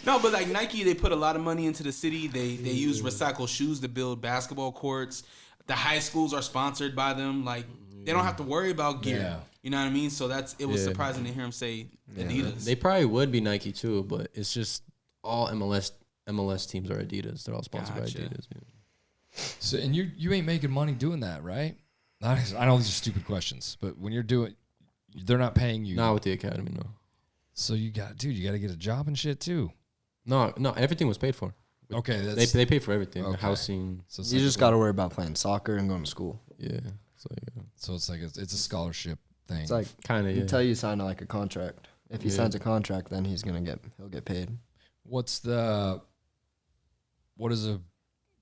No, but like Nike, they put a lot of money into the city. They use recycled shoes to build basketball courts. The high schools are sponsored by them. Like they don't have to worry about gear. Yeah. You know what I mean? So it was Yeah. surprising to hear him say Adidas. They probably would be Nike too, but it's just all MLS teams are Adidas. They're all sponsored Gotcha. by Adidas. Yeah. So, and you ain't making money doing that, right? I know these are stupid questions, but when you're doing, They're not paying you. Not with the academy, no. So you got to get a job and shit too. No, everything was paid for. Okay, They pay for everything. Okay. The housing. So You just got to worry about playing soccer and going to school. Yeah. So it's like it's a scholarship thing. It's like Kind of, yeah. until you sign like a contract. If he Yeah. signs a contract, then he'll get paid. what does a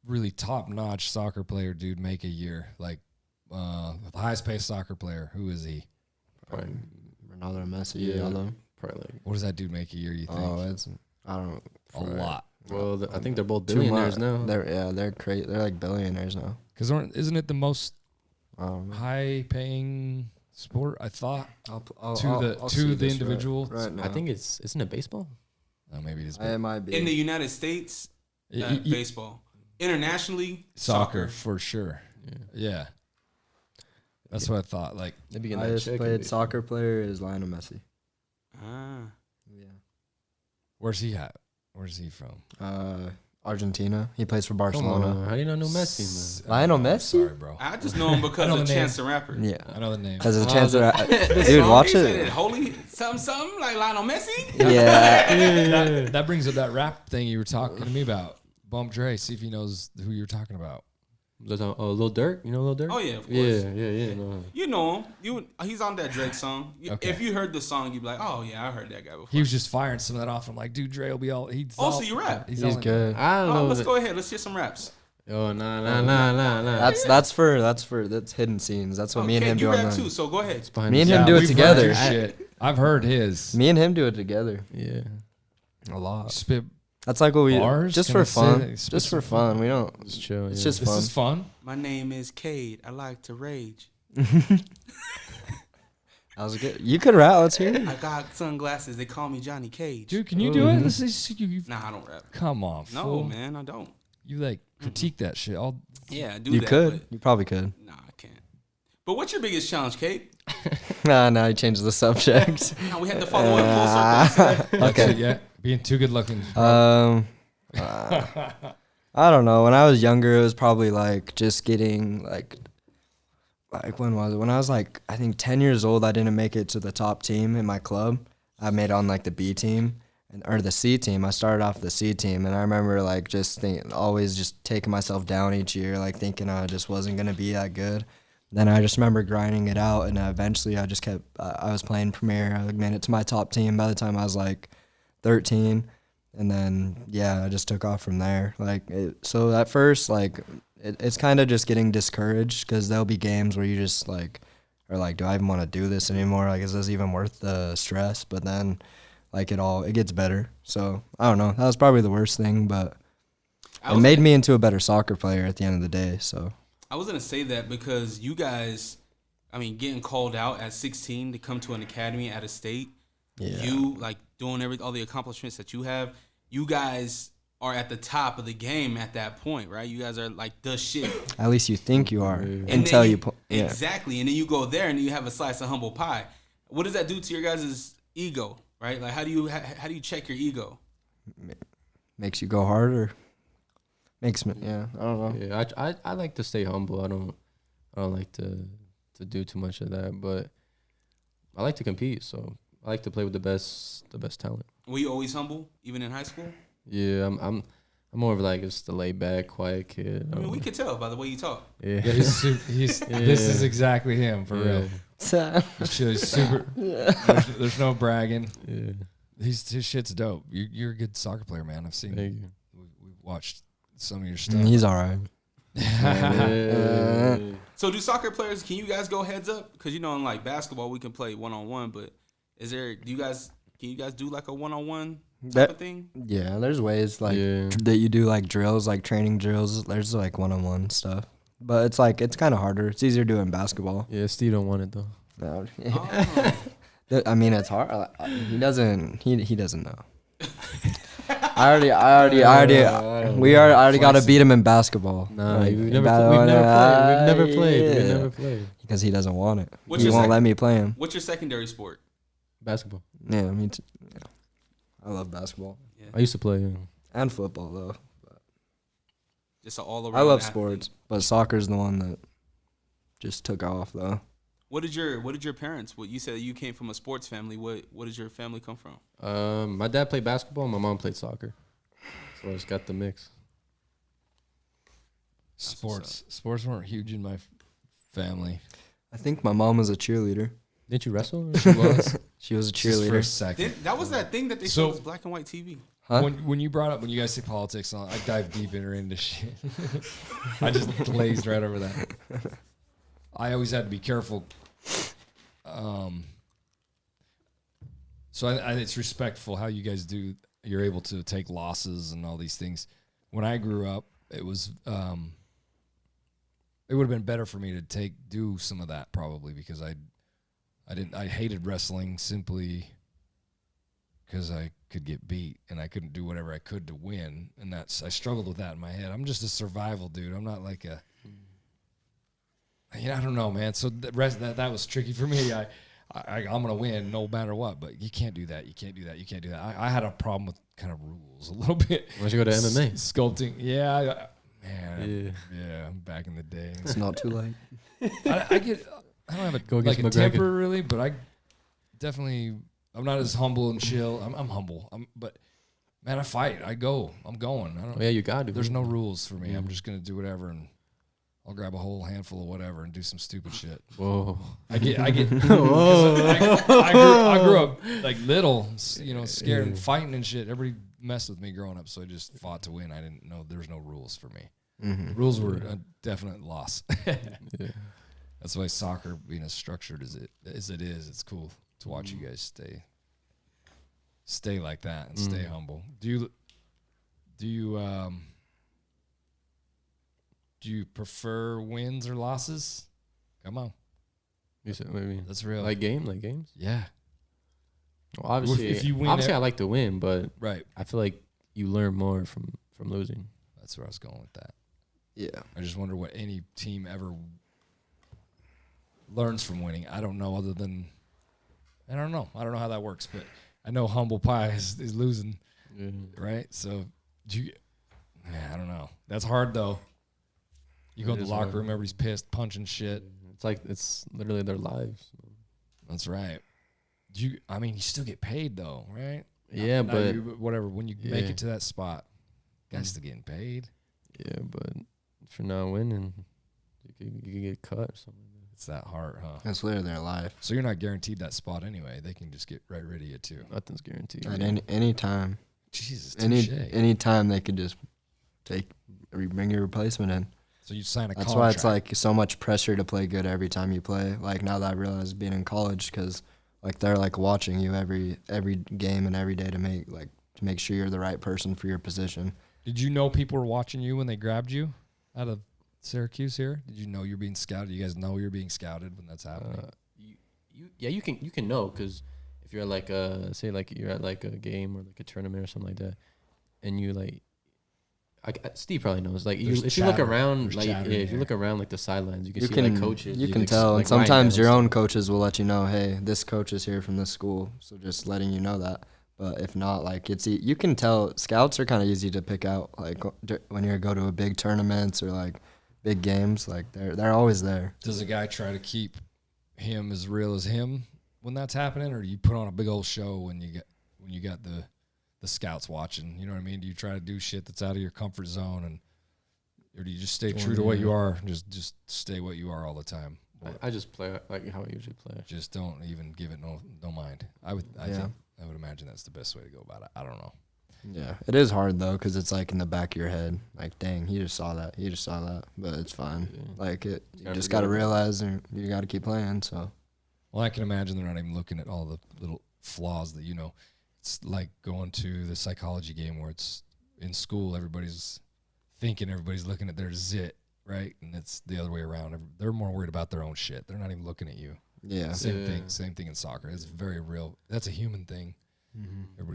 really top-notch soccer player dude make a year? Like the highest paid soccer player, who is he? Probably, Ronaldo, Messi, Yeah. Ronaldo. probably like, What does that dude make a year, you think? Oh, I don't know. A lot. well, I think they're both Too billionaires much. now. They're crazy. They're like billionaires now. Because isn't it the most Um, high-paying sport, I thought, I'll to see the this individual? right now. I think isn't it baseball? Maybe it is it might be. In the United States, baseball. Internationally, soccer for sure. Yeah. Yeah. That's what I thought. Like, They begin that highest check. played soccer player is Lionel Messi. Yeah. where's he at? Where's he from? Argentina. He plays for Come Barcelona. on, how do you not know Messi, man? Lionel Messi? Sorry, bro. I just know him I because know of the Chance the Rapper. Yeah. I know the name. Has a chance to. The Dude, song, watch he said it. Holy something like Lionel Messi. Yeah. That brings up that rap thing you were talking to me about. Bump Dre. See if he knows who you're talking about. Lil Durk, you know Lil Durk? Oh yeah, of course. Yeah. No. You know him. He's on that Drake song. Okay. If you heard the song, you'd be like, "Oh yeah, I heard that guy before." He was just firing some of that off. I'm like, dude, Dre will be all. He's Oh, all, so you rap? He's He's all good. I don't know. Let's go ahead. Let's hear some raps. Oh, nah. That's hidden scenes. That's what me and Okay, him you do on rap the. too. So go ahead. It's behind Me and the him scenes. do it we've together. heard your shit. I've heard his. Me and him do it together Yeah. a lot. Spit. That's like what we Bars? just Can for I say fun. that? Spit Just for some fun. We don't. It's chill. It's yeah. just This fun. is fun. My name is Kade. I like to rage. That was good. You could rap. Let's hear it. I got sunglasses. They call me Johnny Cage. Dude, can you do it? This is you. Nah, I don't rap. Come on, No, fool. man, I don't. You like critique that shit. All Yeah, I do You that. could. You probably could. But, nah, I can't. But what's your biggest challenge, Kate? Nah, you changed the subject. Nah, we had to follow it full circle. that's Okay. it, yeah. Being too good looking. I don't know. When I was younger, it was probably like just getting like when was it? When I was like I think 10 years old, I didn't make it to the top team in my club. I made it on like the B team or the C team. I started off the C team, and I remember like just always just taking myself down each year, like thinking I just wasn't gonna be that good. Then I just remember grinding it out, and eventually I just kept. I was playing Premier. I made it to my top team by the time I was like 13. And then, I just took off from there. So at first, it's kind of just getting discouraged because there'll be games where you just, are like, do I even want to do this anymore? Like, is this even worth the stress? But then, it gets better. So, I don't know. That was probably the worst thing, but it made me into a better soccer player at the end of the day, so. I was going to say that because you guys, getting called out at 16 to come to an academy at a state, you, doing all the accomplishments that you have, you guys are at the top of the game at that point, right? You guys are the shit. At least you think you are And until then you Exactly. And then you go there and you have a slice of humble pie. What does that do to your guys' ego, right? How do you check your ego? Makes you go harder. Makes me, I don't know. Yeah, I like to stay humble. I don't like to do too much of that, but I like to compete, so I like to play with the best talent. Were you always humble, even in high school? Yeah, I'm more of just a laid back, quiet kid. We could tell by the way you talk. Yeah, This is exactly him for real. This shit is super. There's no bragging. Yeah, His shit's dope. You're a good soccer player, man. I've seen. thank you. We've watched some of your stuff. He's all right. Yeah. So do soccer players, can you guys go heads up? Because in basketball we can play one-on-one, but can you guys do a one-on-one type of thing? Yeah, there's ways Yeah. that you do drills, training drills. There's one-on-one stuff, but it's kind of harder. It's easier to do in basketball. Yeah, Steve don't want it though. No. Oh. It's hard. He doesn't. He doesn't know. I already got to beat him in basketball. Nah, Like, we've never yeah. played. Because he doesn't want it. What's He your won't second- let me play him. What's your secondary sport? Basketball. Yeah, me too. Yeah. I love basketball I used to play. and football though. Just an all-around I love athlete. sports, but soccer's the one that just took off though. What did your parents? What you said you came from a sports family. What does your family come from? My dad played basketball. And my mom played soccer. So I just got the mix. Sports weren't huge in my family. I think my mom was a cheerleader. Didn't you wrestle? She was. She was a Just for a cheerleader. second. That was that thing that they So- showed as black and white TV. Huh? When you guys say politics, I dive deep into shit. I just glazed right over that. I always had to be careful. So it's respectful how you guys do. You're able to take losses and all these things. When I grew up, it was it would have been better for me to do some of that probably because I hated wrestling simply because I could get beat and I couldn't do whatever I could to win, and I struggled with that in my head. I'm just a survival dude. I'm not like I don't know, man. So that was tricky for me. I'm gonna win no matter what, but you can't do that. You can't do that. You can't do that. I had a problem with kind of rules a little bit. Why don't you go to MMA? Sculpting, yeah, man, yeah. Back in the day, It's not too late. I don't have a Go like against a McGregor. temper really, but I'm not as humble and chill. I'm humble. But man, I fight. I'm going. I don't. Oh, yeah, you got to. There's no rules for me. I'm just gonna do whatever, and I'll grab a whole handful of whatever and do some stupid shit. Whoa. I get. I grew up like little, scared and fighting and shit. Everybody messed with me growing up, so I just fought to win. I didn't know there's no rules for me. Mm-hmm. Rules were a definite loss. Yeah. That's why soccer being as structured as it is, it's cool to watch you guys stay like that and stay humble. Do you prefer wins or losses? Come on, You said maybe that's real. like games. Yeah, Well, obviously, if you win I like to win, but right. I feel like you learn more from losing. That's where I was going with that. Yeah. I just wonder what any team ever learns from winning. I don't know other than I don't know how that works, but I know humble pie is losing, right? So I don't know. That's hard though. You go in the locker room, everybody's pissed, punching shit. It's literally their lives. That's right. You still get paid though, right? Yeah, but whatever. When you make it to that spot, guys still getting paid. Yeah, but if you're not winning, you can get cut or something. It's that hard, huh? That's literally their life. So you're not guaranteed that spot anyway. They can just get right rid of you too. Nothing's guaranteed. At any time. Jesus, Any time they could just bring your replacement in. So you sign a That's contract. why it's like so much pressure to play good every time you play. Like now that I realize being in college, because like they're like watching you every game and every day to make sure you're the right person for your position. Did you know people were watching you when they grabbed you out of Syracuse here? Did you know you're being scouted? You guys know you're being scouted when that's happening? You can know because if you're like say like you're at like a game or like a tournament or something like that, and you like. Steve probably knows. Like, if you look around, like if you look around like the sidelines, you can see like coaches. You can tell, and sometimes your own coaches will let you know, hey, this coach is here from this school, so just letting you know that. But if not, like you can tell. Scouts are kind of easy to pick out. Like when you go to a big tournaments or like big games, like they're always there. Does a guy try to keep him as real as him when that's happening, or do you put on a big old show when you got the scouts watching? You know what I mean? Do you try to do shit that's out of your comfort zone, or do you just stay true to what you are? Just stay what you are all the time. I just play like how I usually play. Just don't even give it no mind. I would imagine that's the best way to go about it. I don't know. Yeah, it is hard though, because it's like in the back of your head, like, dang, he just saw that, but it's fine. Yeah. Like you just got to realize and you got to keep playing. So, well, I can imagine they're not even looking at all the little flaws that It's like going to the psychology game where it's in school. Everybody's thinking everybody's looking at their zit, right? And it's the other way around. They're more worried about their own shit. They're not even looking at you. yeah. Same thing in soccer. It's very real. That's a human thing. Mm-hmm.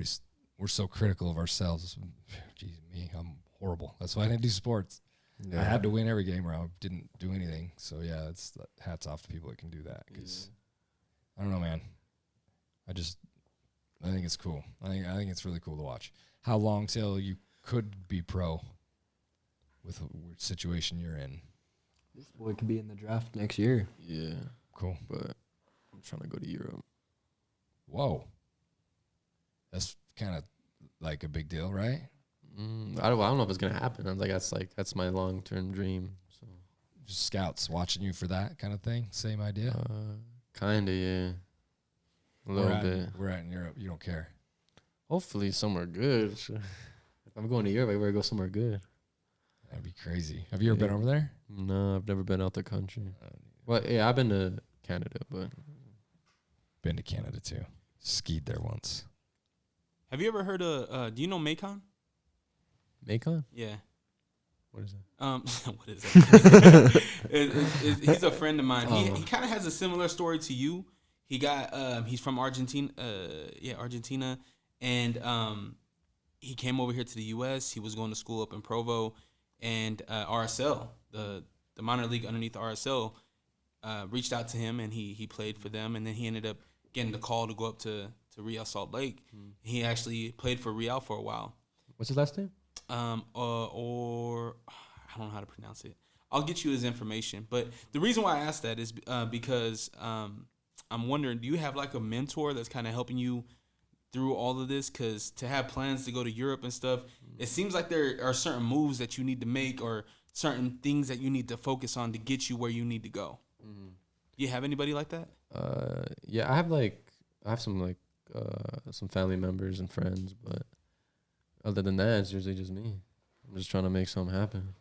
We're so critical of ourselves. Geez, I'm horrible. That's why I didn't do sports. Yeah. I had to win every game or I didn't do anything. So yeah, it's hats off to people that can do that. Because I don't know, man. I think it's cool. I think it's really cool to watch. How long till you could be pro with a situation you're in? This boy could be in the draft next year. Yeah. Cool. But I'm trying to go to Europe. Whoa. That's kind of like a big deal, right? I don't know if it's gonna happen. I'm that's my long-term dream. So Just scouts watching you for that kind of thing. Same idea. kinda, yeah, a little bit. We're at in Europe. You don't care. Hopefully somewhere good. If I'm going to Europe, I better go somewhere good. That'd be crazy. Have you ever been over there? No, I've never been out the country. Well, yeah, I've been to Canada, but Been to Canada too. Skied there once. Have you ever heard of? Do you know Macon? Macon? Yeah. What is it? What is it? He's a friend of mine. He kind of has a similar story to you. He got he's from Argentina. Argentina, and he came over here to the U.S. He was going to school up in Provo, and RSL, the minor league underneath the RSL, reached out to him, and he played for them, and then he ended up getting the call to go up to Real Salt Lake. He actually played for Real for a while. What's his last name? Or I don't know how to pronounce it. I'll get you his information. But the reason why I asked that is because I'm wondering, do you have like a mentor that's kind of helping you through all of this? Because to have plans to go to Europe and stuff, it seems like there are certain moves that you need to make or certain things that you need to focus on to get you where you need to go. Do you have anybody like that? Yeah, I have some family members and friends, but other than that, it's usually just me. I'm just trying to make something happen.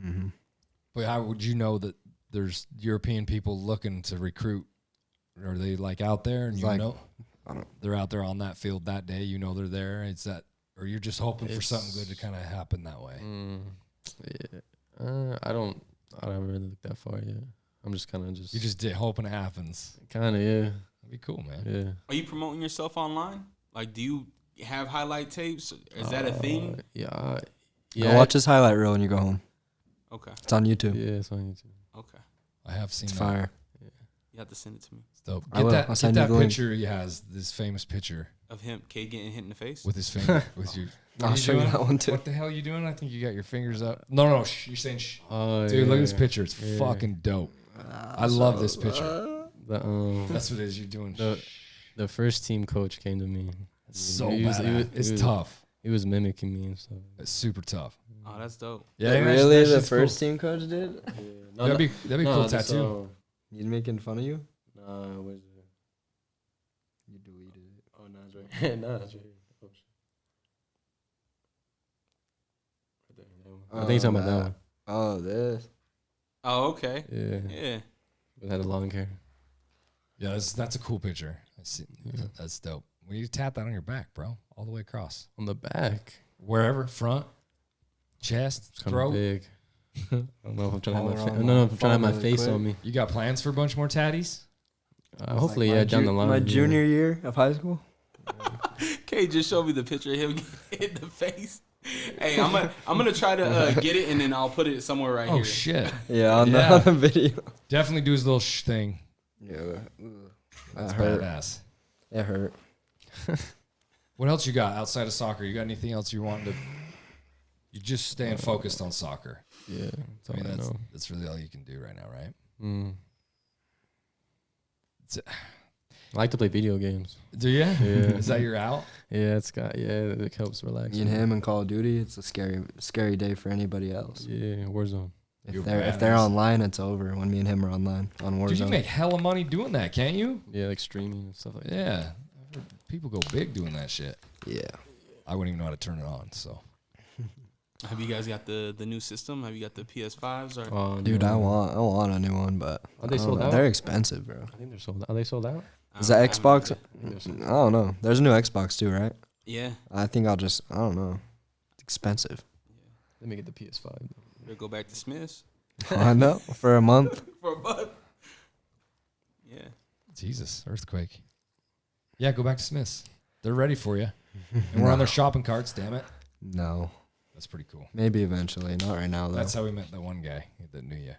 Mm-hmm. But how would you know that there's European people looking to recruit? Are they like out there and Like, know I don't. they're out there on that field that day? You know they're there. It's that, or you're just hoping for something good to kind of happen that way. Yeah, I don't really look that far yet. I'm just kind of You just hoping it happens. kind of, yeah. That'd be cool, man. Yeah. Are you promoting yourself online? Like, do you have highlight tapes? Is that a thing? Yeah. Go watch his highlight reel when you go home. Okay. It's on YouTube. Yeah, it's on YouTube. Okay. I have seen It's that. fire. You have to send it to me. It's dope. I Get will. that, I'll get send you that the link. picture he has, this famous picture Of him, Kade getting hit in the face. with his finger, with you. What I'll are show you doing? that one too. What the hell are you doing? I think you got your fingers up. No, shh. You're saying shh. Oh, Dude, yeah, look at this picture. It's yeah. fucking dope. I love this picture. The, That's what it is. You're doing the first team coach came to me. so He was- badass. It's tough. He was mimicking me and stuff. It's super tough. Oh, that's dope. Yeah, Like, imagine really? that The shit's first cool. team coach did? That'd be cool tattoo. You making fun of you? Nah, where's it? You deleted it. Oh, no, it's right. No, it's right here. Oh, shit. Right there, that one. I think he's talking about that one. Oh, this. Oh, okay. Yeah. Yeah. It had a long hair. Yeah, that's a cool picture. That's dope. We need to tap that on your back, bro, all the way across. On the back. Wherever, front, chest, It's kind throat. of big. I don't know if I'm trying to All have my around no, if I'm trying to have my really face quick. on me. You got plans for a bunch more tatties? Hopefully, Like yeah, my down the line. My yeah. junior year of high school. Kade just showed me the picture of him getting hit in the face. Hey, I'm gonna try to get it and then I'll put it somewhere right Oh here. shit! Yeah, on Yeah. the video. Definitely do his little thing. Yeah. That's That hurt. badass. It hurt. What else you got outside of soccer? You got anything else you want to? You just staying focused on soccer. Yeah, that's I all mean, I know. that's really all you can do right now, right? I like to play video games. Do you? Yeah. Is that your out? Yeah, it helps relax. Me and him in Call of Duty, it's a scary day for anybody else. Yeah, Warzone. You're If they're badass. online, it's over. When me and him are online on Warzone. Dude, you make hella money doing that, can't you? Yeah, like streaming and stuff like that. Yeah. People go big doing that shit. Yeah. I wouldn't even know how to turn it on, so. Have you guys got the new system? Have you got the PS5s or? Dude, no. I want a new one, but Are they I don't sold know. out? They're expensive, bro. I think they're sold out. Are they sold out? Is that I haven't Xbox? looked at it. I don't know. There's a new Xbox too, right? Yeah. I think I don't know. It's expensive. Let me get the PS5. Better go back to Smith's I know. For a month. for a buck. Yeah. Jesus, earthquake. Yeah, go back to Smith's. They're ready for you. And we're on their shopping carts, damn it. No. That's pretty cool. Maybe eventually. Not right now, though. That's how we met that one guy that knew you.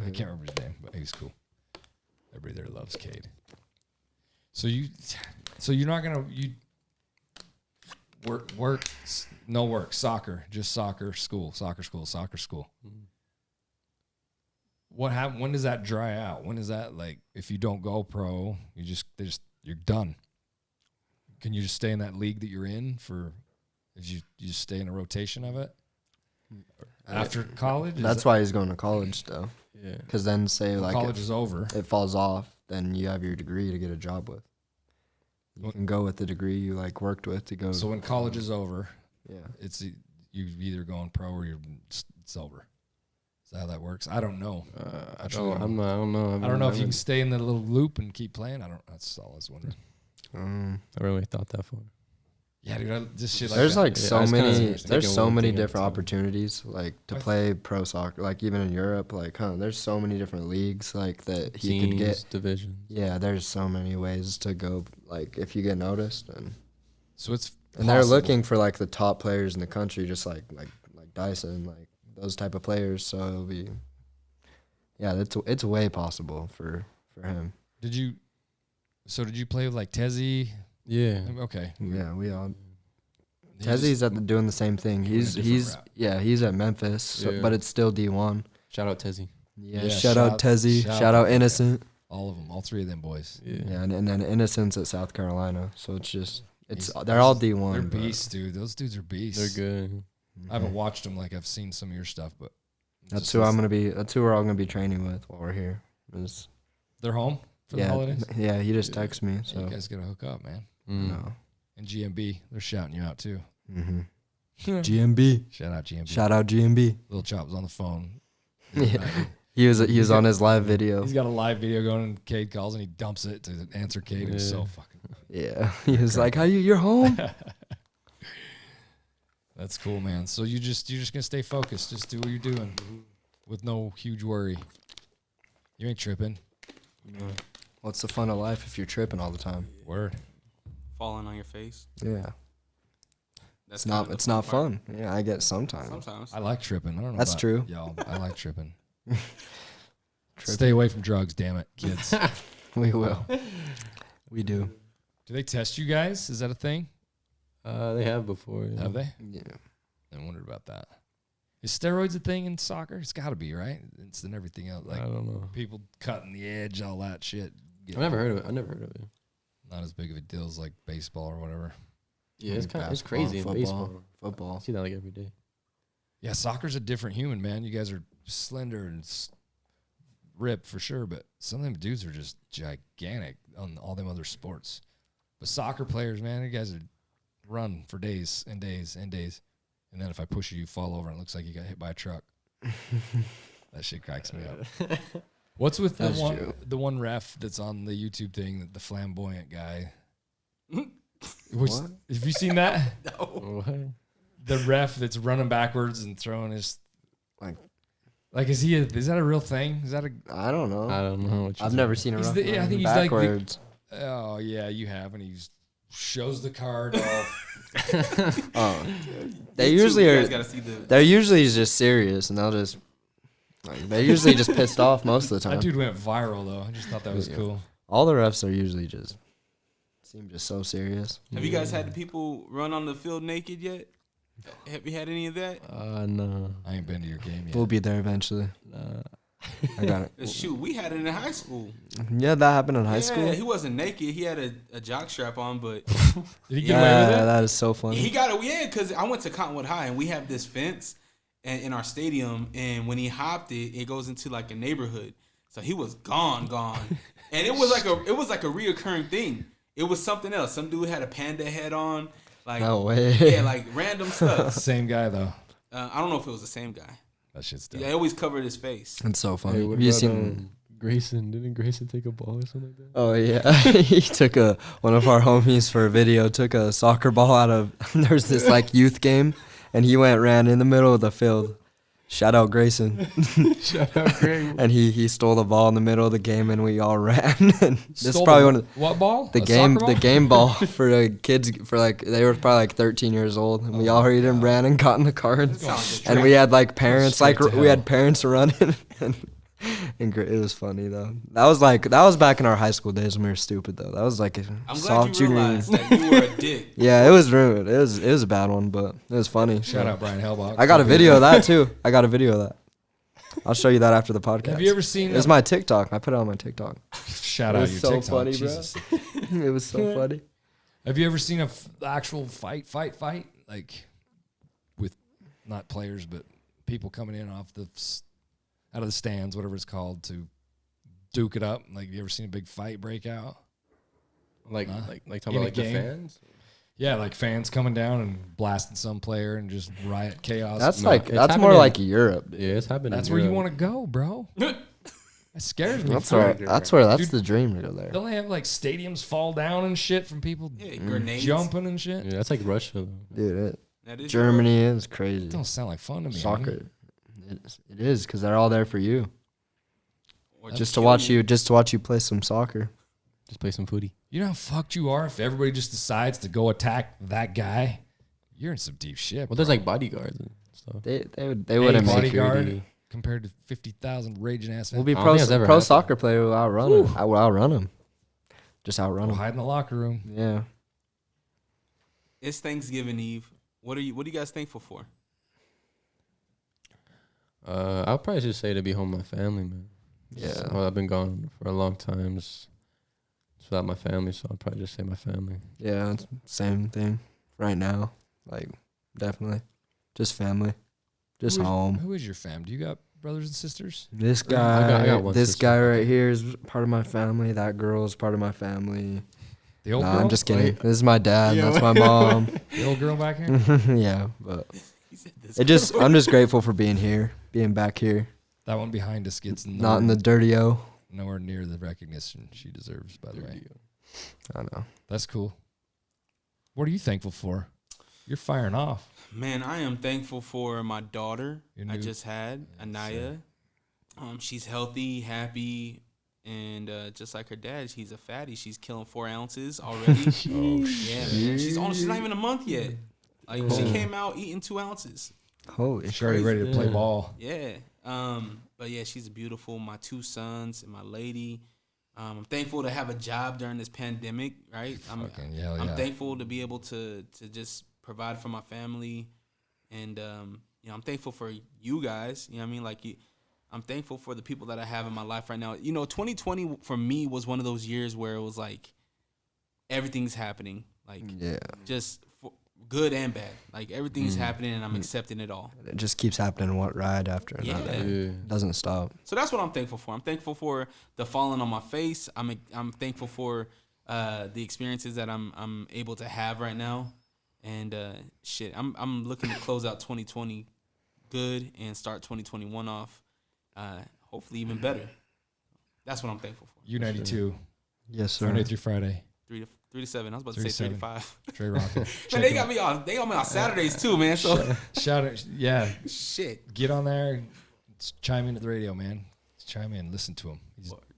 I can't remember his name, but he was cool. Everybody there loves Kade. So you're not gonna no work, soccer, just soccer school. What happen? When does that dry out? When is that like? If you don't go pro, you're done. Can you just stay in that league that you're in for? You just stay in a rotation of it after college? That's why he's going to college, though. Yeah. Because then, say, like, college is over. It falls off, then you have your degree to get a job with. You can go with the degree you, like, worked with to go. So when college is over, yeah, you either going pro or it's over. Is that how that works? I don't know. I don't know. I don't know if you can stay in the little loop and keep playing. That's all I was wondering. I really thought that far. Yeah, dude, just shit like there's that. like so many. There's so many thing at a different time. opportunities, like to play pro soccer. Like even in Europe, like there's so many different leagues like that he could get. Divisions. Yeah, there's so many ways to go. Like if you get noticed, and So it's and they're looking for like the top players in the country, just like Dyson, like those type of players. So it'll be, yeah, it's way possible for him. Did you play with like Tezzy? Yeah. Okay. Yeah, we all. Tezzy's doing the same thing. He's at Memphis, but it's still D1. Shout out Tezzy. Yeah, shout out Tezzy. Shout out Innocent. All of them, all three of them boys. Yeah, and then Innocent's at South Carolina. So they're all D1. They're beasts, dude. Those dudes are beasts. They're good. I haven't watched them like I've seen some of your stuff, but that's who I'm gonna be. That's who we're all gonna be training with while we're here. They're home for the holidays. Yeah, he just texted me. So you guys gotta hook up, man. No. And GMB, they're shouting you out too. Mm-hmm. GMB. Shout out GMB. Shout out GMB. Little Chop was on the phone. Yeah. He was on his live video. He's got a live video going, and Kade calls and he dumps it to answer Kade. It was so fucking. Yeah, he was like, you're home?" That's cool, man. So you're just gonna stay focused. Just do what you're doing, with no huge worry. You ain't tripping. What's the fun of life if you're tripping all the time? Word. Falling on your face. Yeah. That's It's not fun. Yeah, I get sometimes. I like tripping. I don't know. That's about true. Y'all, I like tripping. Stay away from drugs, damn it, kids. We will. We do. Do they test you guys? Is that a thing? They have before. Yeah. Have they? Yeah. I wondered about that. Is steroids a thing in soccer? It's got to be, right? It's in everything else. Like I don't know. people cutting the edge, all that shit. I've never heard of it. Not as big of a deal as like baseball or whatever. Yeah, it's Basketball, crazy in baseball. I Football. see that like every day. Yeah, soccer's a different human, man. You guys are slender and ripped for sure, but some of them dudes are just gigantic on all them other sports. But soccer players, man, you guys are run for days and days and days. And then if I push you, you fall over and it looks like you got hit by a truck. That shit cracks me up. What's with the one ref that's on the YouTube thing, the flamboyant guy? Have you seen that? No. What? The ref that's running backwards and throwing his like is that a real thing? Is that a? I don't know. I don't know. I've never seen a He's rough the- yeah, I think he's like the- backwards. Oh yeah, you have, and he shows the card off. Oh, they usually You are. guys gotta see the. They're usually just serious, and they're usually just pissed off most of the That time. dude went viral though. I just thought that was Yeah. cool. All the refs are usually seem just so serious. Have you guys had the people run on the field naked yet? Have you had any of that? No. I ain't been to your game yet. We'll be there eventually. Nah. I got it. Shoot, we had it in high school. Yeah, that happened in high Yeah, school. he wasn't naked. He had a jock strap on, but Did he get away with it? That is so funny. he got it. Yeah, because I went to Cottonwood High and we have this fence in our stadium, and when he hopped it, it goes into like a neighborhood. So he was gone, and it was like a reoccurring thing. It was something else. Some dude had a panda head on, like No way. yeah, like random stuff. Same guy though. I don't know if it was the same guy. That shit's dope. Yeah, he always covered his face. It's so funny. Hey, what Have you about, seen? Grayson? Didn't Grayson take a ball or something like that? Oh yeah, he took one of our homies for a video. Took a soccer ball out of. There's this like youth game, and he ran in the middle of the field. Shout out Grayson. Shout out Greg. And he stole the ball in the middle of the game, and we all ran. And this is Stole probably the- one of what ball? the A game soccer ball? the game ball for the kids for like they were probably like 13 years old, and we all hurried and ran and got in the car, and, Sounds and we had like parents straight like to we had hell. parents running. And it was funny though. That was back in our high school days when we were stupid though. That was like a I'm soft glad you junior. realized that you were a dick. Yeah, it was ruined. It was a bad one, but it was funny. Shout out Brian Hellbach. I got a video of that too. I got a video of that. I'll show you that after the podcast. Have you ever seen? It's my TikTok. I put it on my TikTok. Shout It out was your so TikTok. funny, bro. Jesus. It was so funny. Have you ever seen a actual fight? Like with not players, but people coming in off out of the stands, whatever it's called, to duke it up. Like, you ever seen a big fight break out? Like talking In a about like the game? fans. Yeah, like fans coming down and blasting some player and just riot chaos. That's No, like it's that's more happening- like Europe. Yeah, it's happening. That's where you want to go, bro. That scares me. That's Fuck. where that's Dude, the dream to go there. Don't they have like stadiums fall down and shit from people Yeah, grenades. jumping and shit? Yeah, that's like Russia. Though. Dude, That is Germany is crazy. It don't sound like fun to me. Soccer. It is because they're all there for you. Or Just to kill watch you play some soccer. Just play some footy. You know how fucked you are if everybody just decides to go attack that guy? You're in some deep shit. Well, there's like bodyguards and stuff. They wouldn't make bodyguard security. compared to 50,000 raging ass We'll fans. be I don't pro think that's ever pro happened. soccer player will outrun him. I will outrun him. Just outrun We'll him. hide in the locker room. Yeah. It's Thanksgiving Eve. What are you guys thankful for? I'll probably just say to be home with my family, man. Yeah. Well, I've been gone for a long time, just without my family, so I'll probably just say my family. Yeah, it's same thing right now. Like, definitely. Just family. Just Who is- home. Who is your fam? Do you got brothers and sisters? This I guy, got one this sister. guy right here is part of my family. That girl is part of my family. The old Nah, girl? I'm just kidding. Wait, This is my dad. That's my mom. the old girl back here? Yeah, but He said this. I'm just grateful for being here, being back here, That one behind us gets not in the dirty-o. nowhere near the recognition she deserves, by the way. I know. That's cool. What are you thankful for? You're firing off. Man, I am thankful for my daughter Your I new- just had, Yes, Anaya. She's healthy, happy, and just like her dad, she's a fatty. She's killing 4 ounces already. Oh, Yeah, man. She's not even a month yet. Like, she came out eating 2 ounces. Holy She's already ready to play Yeah. ball. Yeah. But yeah, she's beautiful. My 2 sons and my lady. I'm thankful to have a job during this pandemic, right? Fucking hell I'm yeah. thankful to be able to just provide for my family, and I'm thankful for you guys. You know what I mean? Like, I'm thankful for the people that I have in my life right now. 2020 for me was one of those years where it was like everything's happening, like Yeah. just good and bad. Like, everything's happening, and I'm accepting it all. It just keeps happening one ride after another. Yeah. Yeah. Doesn't stop. So that's what I'm thankful for. I'm thankful for the falling on my face. I'm thankful for the experiences that I'm able to have right now, and I'm looking to close out 2020 good and start 2021 off, hopefully even better. That's what I'm thankful for. U92, Yes, sir. Monday through Friday. 3 to 7. I was about to 3 say to 3 to 7. 5. Trey Rocket. Man, they got me on. They got me on Saturdays too, man. So Shout out. Yeah. shit. Get on there. Chime into the radio, man. Chime in. Listen to him.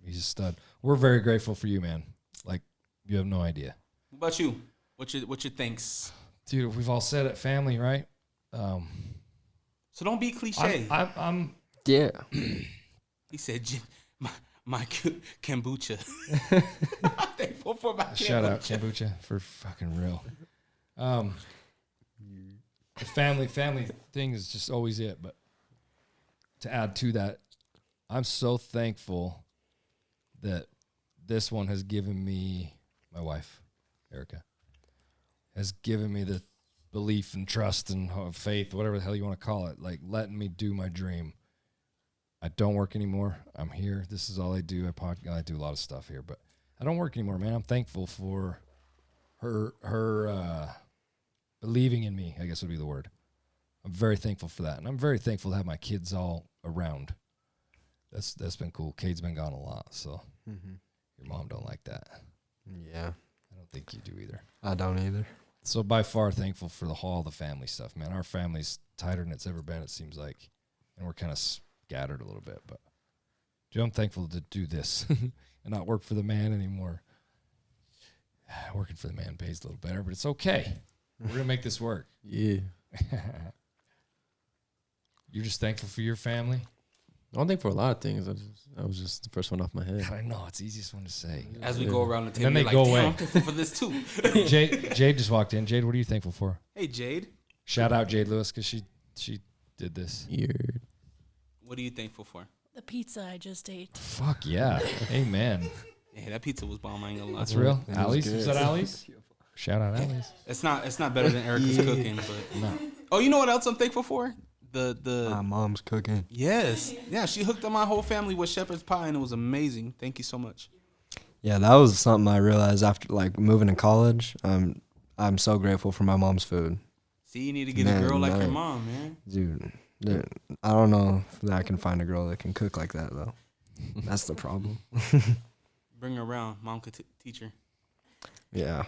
He's a stud. We're very grateful for you, man. Like, you have no idea. What about you? What's your thanks? Dude, we've all said it, family, right? So don't be cliche. I'm Yeah. He said, my kombucha. I'm thankful for my shout out kombucha. kombucha for fucking real. The family thing is just always it. But to add to that, I'm so thankful that this one has given me, my wife, Erica, has given me the belief and trust and faith, whatever the hell you want to call it, like letting me do my dream. I don't work anymore. I'm here. This is all I do. I do a lot of stuff here, but I don't work anymore, man. I'm thankful for her believing in me, I guess would be the word. I'm very thankful for that. And I'm very thankful to have my kids all around. That's been cool. Kate's been gone a lot, so your mom don't like that. Yeah. I don't think you do either. I don't either. So by far thankful for all the family stuff, man. Our family's tighter than it's ever been, it seems like. And we're kind of scattered a little bit, but dude, I'm thankful to do this and not work for the man anymore. Working for the man pays a little better, but it's okay. We're going to make this work. Yeah. You're just thankful for your family? I don't think for a lot of things. I was just the first one off my head. God, I know. It's the easiest one to say. As we go around the table, Then they you're like, go damn, away. I'm thankful for this too. Jade just walked in. Jade, what are you thankful for? Hey, Jade. Shout out Jade Lewis because she did this. Weird. What are you thankful for? The pizza I just ate. Fuck yeah. Amen. Yeah, that pizza was bomb. I ain't gonna lie. That's real. It was Allie's? good. Was that Allie's? Shout out Allie's. It's not better than Erica's cooking, but No. oh, you know what else I'm thankful for? The My mom's cooking. yes, yeah, she hooked up my whole family with shepherd's pie, and it was amazing. Thank you so much. Yeah, that was something I realized after like moving to college. I'm so grateful for my mom's food, See, you need to get Man, a girl like your man. mom, man. dude. I don't know if I can find a girl that can cook like that though. That's the problem. Bring her around. Mom could teach her. Yeah,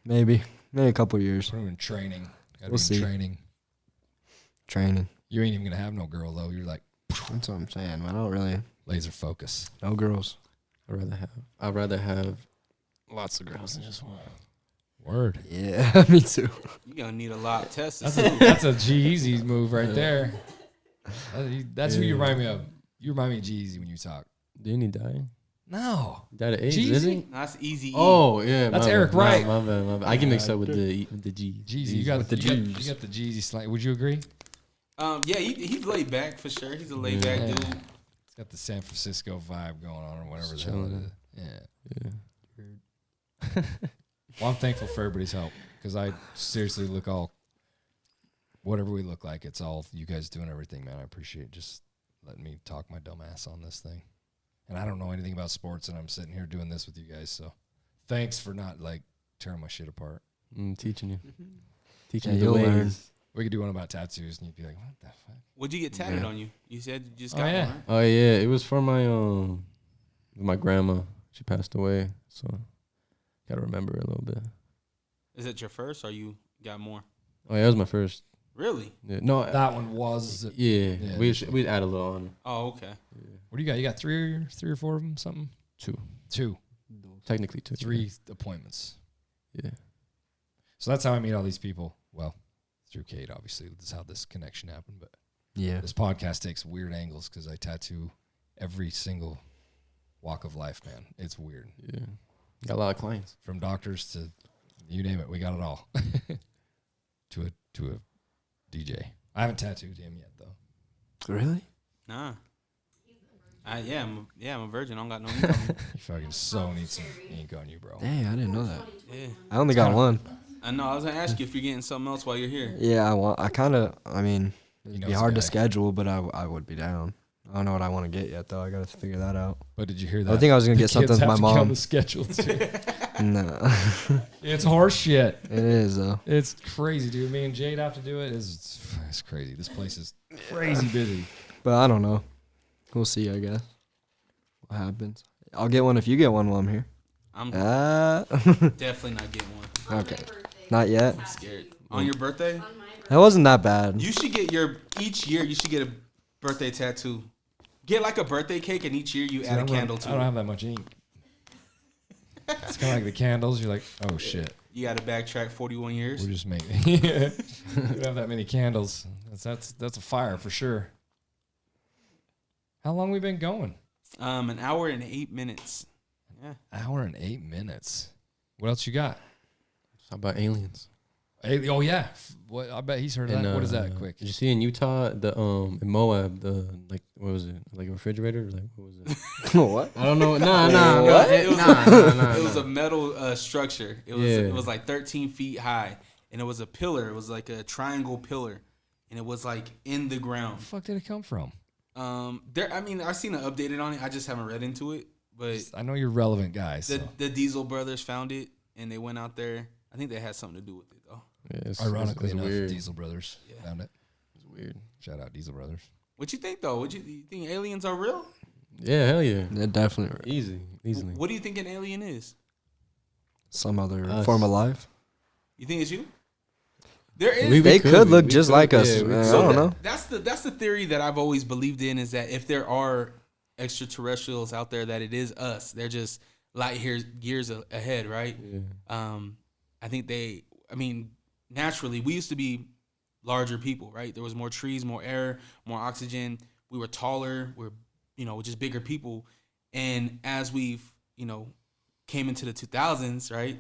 maybe a couple years We're in training. Gotta We'll be see. in training. training. You ain't even gonna have no girl though. You're like That's what I'm saying. I don't really laser focus. no girls. I'd rather have lots of girls than just one. Word. Yeah, me too. You gonna need a lot of tests. That's a G-Eazy move right there. That's who you remind me of. You remind me of G-Eazy when you talk. Didn't he die? No. He died of AIDS, Jeezy? didn't he? That's easy. Oh yeah, That's my Eric bad. Wright. My bad. I get mixed up with the G. Jeezy, you got With the you got G's. the Jeezy slang. Would you agree? Yeah, he's laid back for sure. He's a laid back Yeah. dude. It's got the San Francisco vibe going on or whatever the Just hell it chilling. is. Yeah. Yeah. Well, I'm thankful for everybody's help because I seriously look all, whatever we look like, it's all you guys doing everything, man. I appreciate just letting me talk my dumb ass on this thing. And I don't know anything about sports, and I'm sitting here doing this with you guys. So thanks for not like tearing my shit apart. Teaching you, Mm-hmm. teaching Yeah, you the you'll ways. learn. We could do one about tattoos, and you'd be like, "What the fuck?" What'd you get tatted Yeah. on you? You said you just Oh, got yeah. one. Right? Oh yeah, it was for my grandma. She passed away, so gotta remember a little bit. Is it your first, or you got more? Oh yeah, it was my first. Really? Yeah, no, That one was. yeah, Yeah. we'd add a little on. Oh, okay. Yeah. What do you got? You got three or four of them? Something? Two. Technically two. Three appointments. Yeah. So that's how I meet all these people. Well, through Kate, obviously. This is how this connection happened. But Yeah. this podcast takes weird angles because I tattoo every single walk of life, man. It's weird. Yeah. Got a lot of clients. From doctors to you name it, we got it all. to a DJ. I haven't tattooed him yet though. Really? Nah. I'm a virgin. I don't got no ink on me. You fucking so need some ink on you, bro. Dang, I didn't know that. Yeah. I only got one. I know. I was gonna ask you if you're getting something else while you're here. Yeah, I mean, You it'd know be this hard to guy. schedule, but I would be down. I don't know what I want to get yet, though. I got to figure that out. But did you hear that? I think I was going to get The kids something with have my to get on mom. the schedule too. No. It's horse shit. It is, though. It's crazy, dude. Me and Jade have to do it. It's crazy. This place is crazy busy. But I don't know. We'll see, I guess. What happens. I'll get one if you get one while I'm here. I'm Ah. definitely not getting one. Okay. Not yet. I'm scared. On your birthday, That wasn't that bad. you should get each year you should get a birthday tattoo. Get like a birthday cake, and each year you add a candle I to don't it. have that much ink. It's kind of like the candles. You're like, oh shit. You got to backtrack 41 years. We're just making. We don't have that many candles. That's a fire for sure. How long we been going? An hour and 8 minutes. Yeah. Hour and 8 minutes. What else you got? How about aliens? Hey, oh yeah. What? I bet he's heard of that. What is that? Quick. Did you see in Utah in Moab what was it, like a refrigerator? Like what was it? What? I don't know. It was a metal structure. It was like 13 feet high, and it was a pillar. It was like a triangle pillar, and it was like in the ground. Where the fuck did it come from? I've seen an updated on it. I just haven't read into it, but I know you're relevant guys. So. the Diesel brothers found it, and they went out there. I think they had something to do with it though. Yeah, Ironically it's enough, weird. Diesel Brothers found it. It's weird. Shout out Diesel Brothers. What you think though? You think aliens are real? Yeah, hell yeah. Yeah, definitely. Easily. What do you think an alien is? Some other Us. form of life. You think it's you? There is. They could look we just could, like us. yeah, we I could. don't know. That's the theory that I've always believed in, is that if there are extraterrestrials out there, that it is us. They're just light years ahead, right? Yeah. I think naturally, we used to be larger people, right? There was more trees, more air, more oxygen. We were taller. We're, just bigger people. And as we've, came into the 2000s, right?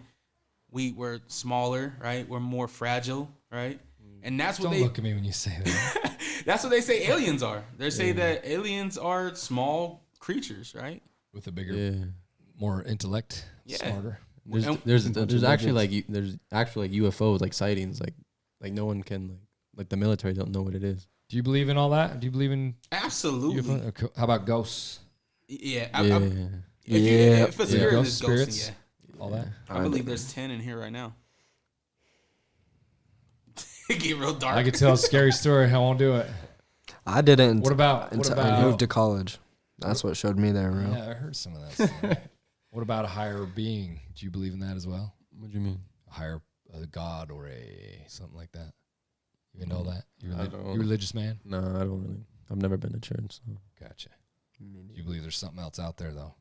We were smaller, right? We're more fragile, right? And that's what Don't look at me when you say that. That's what they say aliens are. They say that aliens are small creatures, right? With a bigger, more intellect, smarter. There's actually there's actually UFOs like sightings like no one can like the military don't know what it is. Do you believe in all that? Do you believe in Absolutely. UFO? How about ghosts? Yeah. If it's spirit, ghost it's spirits, ghosting, all that. I believe there's 10 in here right now. It get real dark. I could tell a scary story. I won't do it. I didn't. What about I moved to college. That's what showed me there, bro. Yeah, I heard some of that stuff. What about a higher being? Do you believe in that as well? What do you mean? A higher god or something like that? You know that? You don't. religious man? No, I don't really. I've never been to church. So. Gotcha. Do you believe there's something else out there though?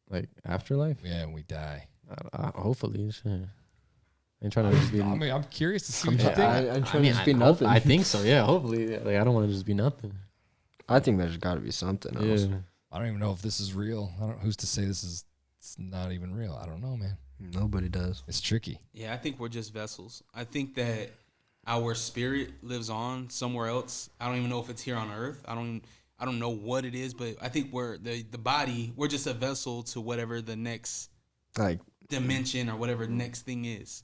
Like afterlife? Yeah, we die. Hopefully, sure. I ain't trying to just be. I mean, I'm curious to see what you think. I'm trying to just be nothing. I think so. Yeah, hopefully. Like I don't want to just be nothing. I think there's got to be something else. Yeah. I don't even know if this is real. Who's to say it's not even real? I don't know, man. Nobody does. It's tricky. Yeah, I think we're just vessels. I think that our spirit lives on somewhere else. I don't even know if it's here on Earth. I don't know what it is, but I think we're the body. We're just a vessel to whatever the next dimension or whatever next thing is.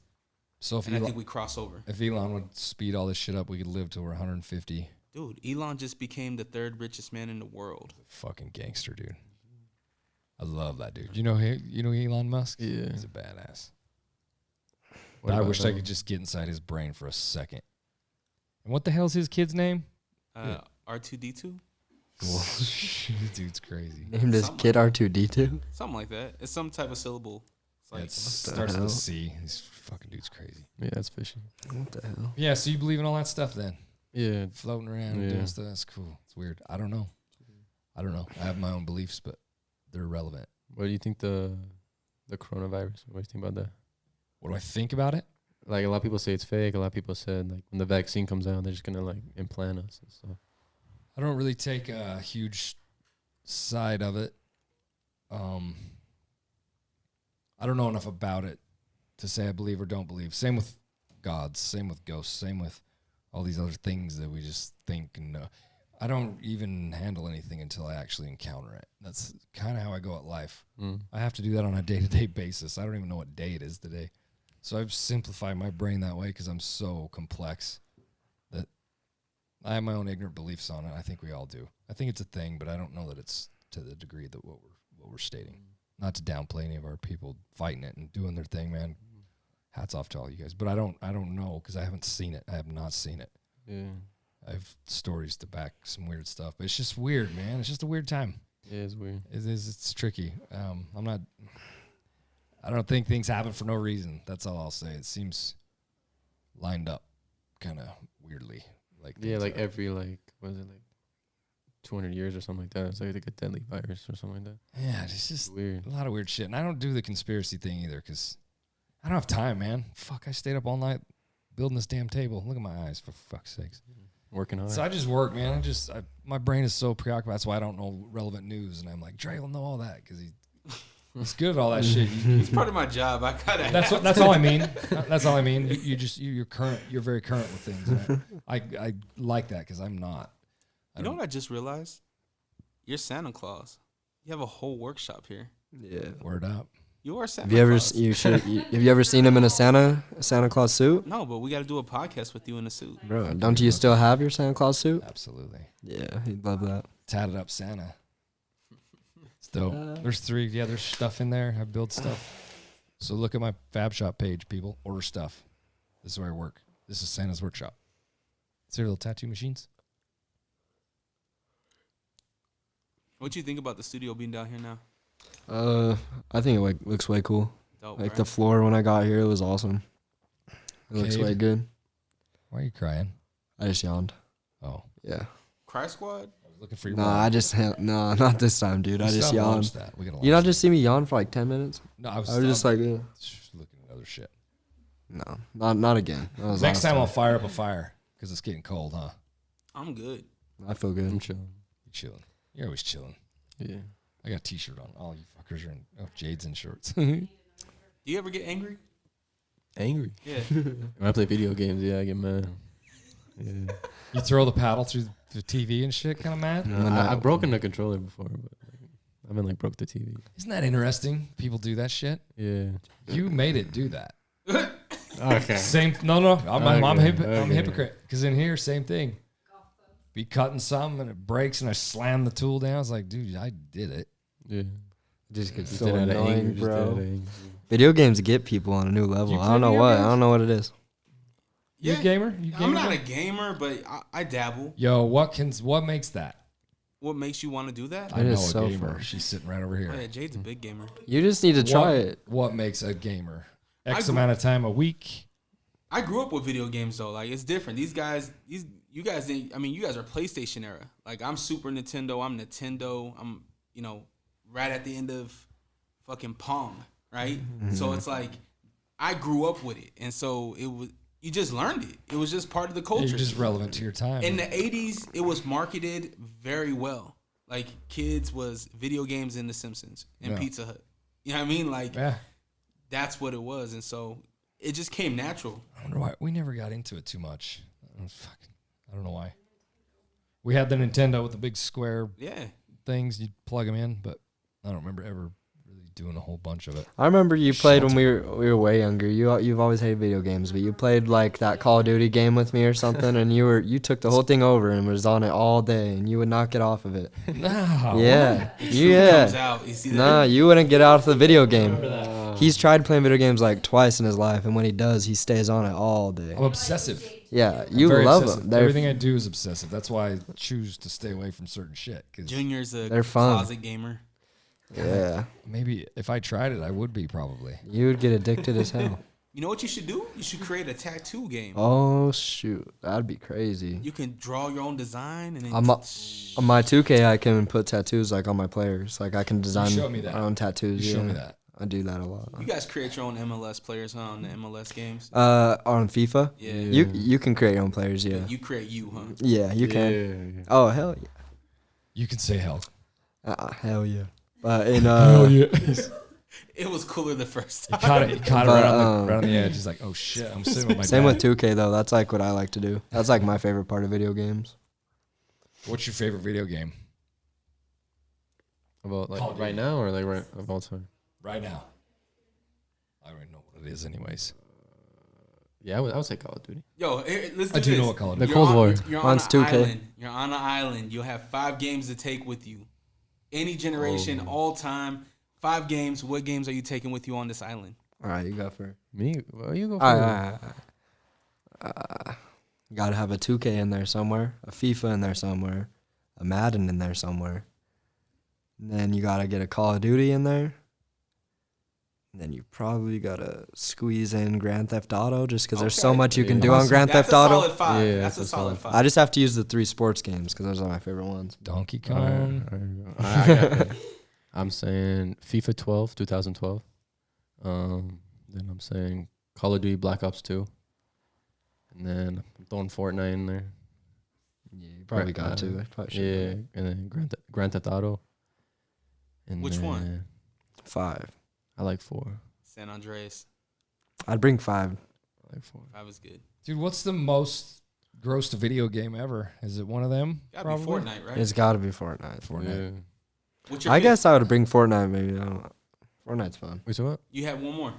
So if I think we cross over. If Elon would speed all this shit up, we could live till we're 150. Dude, Elon just became the third richest man in the world. Fucking gangster, dude. I love that dude. You know Elon Musk? Yeah. He's a badass. I wish I could just get inside his brain for a second. And what the hell's his kid's name? R2D2? Dude's crazy. Named his kid R2D2? Something like that. It's some type of syllable. It starts with a C. This fucking dude's crazy. Yeah, that's fishy. What the hell? Yeah, so you believe in all that stuff then? Yeah. Floating around and doing stuff. That's cool. It's weird. I don't know. I have my own beliefs, but they're irrelevant. What do you think the coronavirus? What do you think about that? What do I think about it? Like a lot of people say it's fake. A lot of people said like when the vaccine comes out, they're just gonna like implant us and stuff. I don't really take a huge side of it. I don't know enough about it to say I believe or don't believe. Same with gods, same with ghosts, same with all these other things that we just think and know. I don't even handle anything until I actually encounter it. That's kind of how I go at life. I have to do that on a day-to-day basis. I don't even know what day it is today. So I've simplified my brain that way because I'm so complex that I have my own ignorant beliefs on it. I think we all do. I think it's a thing, but I don't know that it's to the degree that what we're stating. Not to downplay any of our people fighting it and doing their thing, man. Hats off to all you guys. But I don't know because I haven't seen it. I have not seen it. Yeah. I have stories to back some weird stuff, but it's just weird, man. It's just a weird time. Yeah, it's weird. It's tricky. I don't think things happen for no reason. That's all I'll say. It seems lined up kind of weirdly. Every what is it, 200 years or something like that. It's like a deadly virus or something like that. Yeah, it's just weird. A lot of weird shit. And I don't do the conspiracy thing either because I don't have time, man. Fuck, I stayed up all night building this damn table. Look at my eyes, for fuck's sakes. Working hard. So I just work, man. My brain is so preoccupied. That's why I don't know relevant news. And I'm like, Dre will know all that because he's good at all that shit. It's part of my job. I gotta. That's all I mean. That's all I mean. You're current. You're very current with things. And I like that because I'm not. You know what I just realized? You're Santa Claus. You have a whole workshop here. Yeah. Word up. You are Santa Claus. Have you ever seen him in a Santa Claus suit? No, but we got to do a podcast with you in a suit. Bro, don't you still have your Santa Claus suit? Absolutely. Yeah, he'd love that. Tatted up Santa. It's dope. There's 3. Yeah, there's stuff in there. I build stuff. So look at my Fab Shop page, people. Order stuff. This is where I work. This is Santa's workshop. See your little tattoo machines? What do you think about the studio being down here now? I think it looks way cool. Dope, right? right? The floor when I got here, it was awesome. It looks way good. Why are you crying? I just yawned. Oh. Yeah. Cry Squad? I was looking for your No, not this time, dude. I just yawned. That. You not just see me yawn for like 10 minutes? No, I was just like, yeah. Just looking at other shit. No, not again. Next time I'll fire up a fire because it's getting cold, huh? I'm good. I feel good. I'm chilling. You're chilling. You're always chilling. Yeah. I got a t-shirt on. All you fuckers are in. Oh, Jade's in shorts. Do you ever get angry? Angry? Yeah. When I play video games, yeah, I get mad. Yeah. You throw the paddle through the TV and shit, kind of mad? I've broken the controller before, but I haven't like broke the TV. Isn't that interesting? People do that shit. Yeah. You made it do that. Okay. Same. No. I'm a Okay. hypocrite. Because in here, same thing. Be cutting something and it breaks and I slam the tool down. I was like, dude, I did it. Yeah. Just get So annoying, bro. Video Video games get people on a new level. You I don't play know video what. games? I don't know what it is. You a gamer? You I'm gamer not a guy? gamer, but I dabble. Yo, what makes that? What makes you want to do that? I It know is a so gamer. fun. She's sitting right over Oh, here. yeah, Jade's a big gamer. You just need to try it. What makes a gamer? X I amount of time a week. I grew up with video games though. Like it's different. You guys are PlayStation era. Like I'm Super Nintendo. I'm Nintendo. I'm right at the end of fucking Pong. Right. So it's like I grew up with it, and so you just learned it. It was just part of the culture. You're just relevant to your time. In the 80s, it was marketed very well. Like kids was video games and The Simpsons and Yeah. Pizza Hut. You know what I mean? Like Yeah. that's what it was, and so it just came natural. I wonder why we never got into it too much. I don't know why. We had the Nintendo with the big square Yeah. things. You'd plug them in, but I don't remember ever really doing a whole bunch of it. I remember you played when we were way younger. You've always hated video games, but you played like that Call of Duty game with me or something, and you took the whole thing over and was on it all day, and you would not get off of it. No. Yeah, Truth yeah. comes out. You see that? Nah, you wouldn't get out of the video game. He's tried playing video games like twice in his life, and when he does, he stays on it all day. I'm obsessive. Yeah, I'm you very love obsessive. them. Everything I do is obsessive. That's why I choose to stay away from certain shit. 'Cause Junior's a They're fun. closet gamer. Yeah, maybe if I tried it, I would be probably. you would get addicted as hell. You know what you should do? You should create a tattoo game. Oh shoot, that'd be crazy. You can draw your own design and then On my 2K, I can put tattoos like on my players. Like I can design showed me that. my own tattoos. You showed yeah. me that. I do that a lot. you guys create your own MLS players, huh? On the MLS games. On FIFA, Yeah. you can create your own players. Yeah, You create you, huh? yeah, you can. Yeah. Oh hell yeah, You can say hell. hell yeah. But in It was cooler the first You time. caught it But, right on the edge. He's like, oh shit, I'm sitting with my same dad. with 2K though. That's like what I like to do. That's like my favorite part of video games. What's your favorite video game About Call of like right Duty. now or like right of all time? right now? I don't even know what it is, anyways. Yeah, I would say Call of Duty. Yo, let's do I do this. know what Call of The Duty. Cold War. You're Mine's on an 2K. island. You're on an island. You'll have 5 games to take with you. Any generation, all time. 5 games. What games are you taking with you on this island? All right, you go first. Me? Well, you go first. All right. You gotta have a 2K in there somewhere, a FIFA in there somewhere, a Madden in there somewhere. And then you gotta get a Call of Duty in there. And then you probably gotta squeeze in Grand Theft Auto just because there's so Okay. much you can Yeah. do on Grand That's Theft a Auto. solid 5. Yeah, that's a solid 5. I just have to use the 3 sports games because those are my favorite ones. Donkey All right, Kong. I got it. I'm saying FIFA 12, 2012. Then I'm saying Call of Duty Black Ops 2. And then I'm throwing Fortnite in there. Yeah, you probably got to. I probably should. Yeah, and then Grand Theft Auto. And Which one? then 5. I like 4. San Andreas. I'd bring 5. I like 4. 5 is good. Dude, what's the most grossed video game ever? Is it one of them? Gotta be Fortnite, right? It's gotta be Fortnite. Fortnite. Yeah. What's your I favorite? guess I would bring Fortnite maybe. I don't know. Fortnite's fun. Wait, so what? You have one more.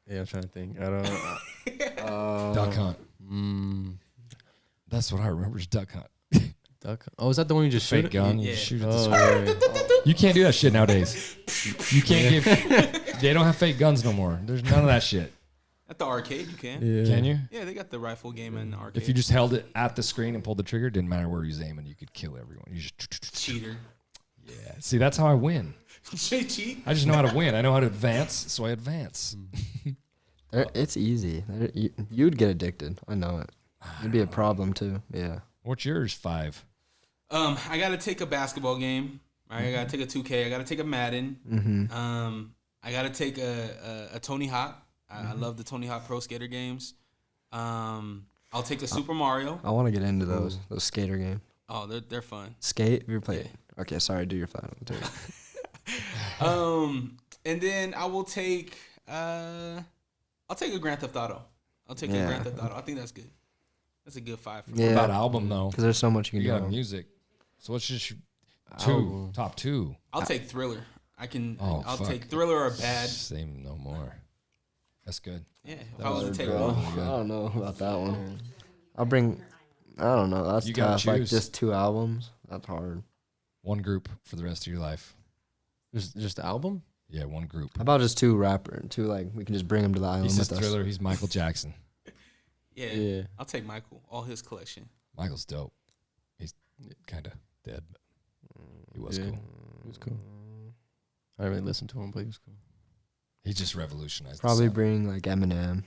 Yeah, I'm trying to think. I don't. Duck Hunt. That's what I remember is Duck Hunt. Duck. Oh, is that the one you just Fake shoot? gun. Yeah. You shoot at the Oh, screen. yeah. You can't do that shit nowadays. You can't give. They don't have fake guns no more. There's none of that shit. At the arcade, you can. Yeah. Can you? Yeah, they got the rifle game in the arcade. If you just held it at the screen and pulled the trigger, it didn't matter where you was aiming. You could kill everyone. You just cheater. Yeah. See, that's how I win. Cheat. I just know how to win. I know how to advance, so I advance. It's easy. You'd get addicted. I know it. It'd be a problem too. Yeah. What's yours? 5. I gotta take a basketball game. Right? I gotta take a 2K. I gotta take a Madden. Mm-hmm. I gotta take a Tony Hawk. I love the Tony Hawk Pro Skater games. I'll take a Super Mario. I want to get into those skater games. Oh, they're fun. Skate? Have you ever played? Okay, sorry. Do your final. And then I will take I'll take a Grand Theft Auto. I'll take a Yeah. Grand Theft Auto. I think that's good. That's a good 5 for What me. Yeah. about album though? Because there's so much you You can got do. music. So what's just your Album. top 2? I'll take Thriller. Oh, I'll fuck. take Thriller or Bad. Same no more. That's good. Yeah, if I was to take Bro, one. I don't know about that one. I'll bring. I don't know. That's You gotta tough. Like choose. just 2 albums. That's hard. One group for the rest of your life. Just the album? Yeah, one group. How about just 2 rapper? 2 like we can just bring them to the island He says with us. Thriller. He's Michael Jackson. Yeah, Yeah. I'll take Michael. All his collection. Michael's dope. He's kind of dead, but he was Yeah. cool. It was cool. I didn't really listen to him, but he was cool. He just revolutionized. Probably the sound. bring like Eminem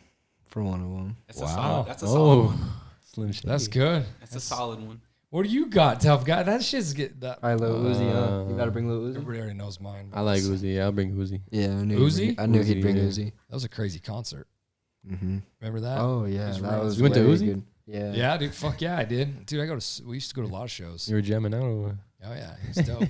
for one of them. That's Wow. a solid. That's a solid one. Slim Shady. That's good. That's a solid one. What do you got, tough guy? That shit's get that. All right, Lil Uzi. You gotta bring Lil Uzi. Everybody already knows mine. but I like it's- Uzi. Yeah, I'll bring Uzi. Yeah, I knew. Uzi? He'd bring, I knew he'd Uzi, bring yeah. Uzi. That was a crazy concert. Mm-hmm. Remember that? Oh yeah, His that runs. was. You went to way Uzi? good. Yeah. Yeah, dude. Fuck yeah, I did. Dude, we used to go to a lot of shows. You were jamming out or what? Oh yeah, he's dope.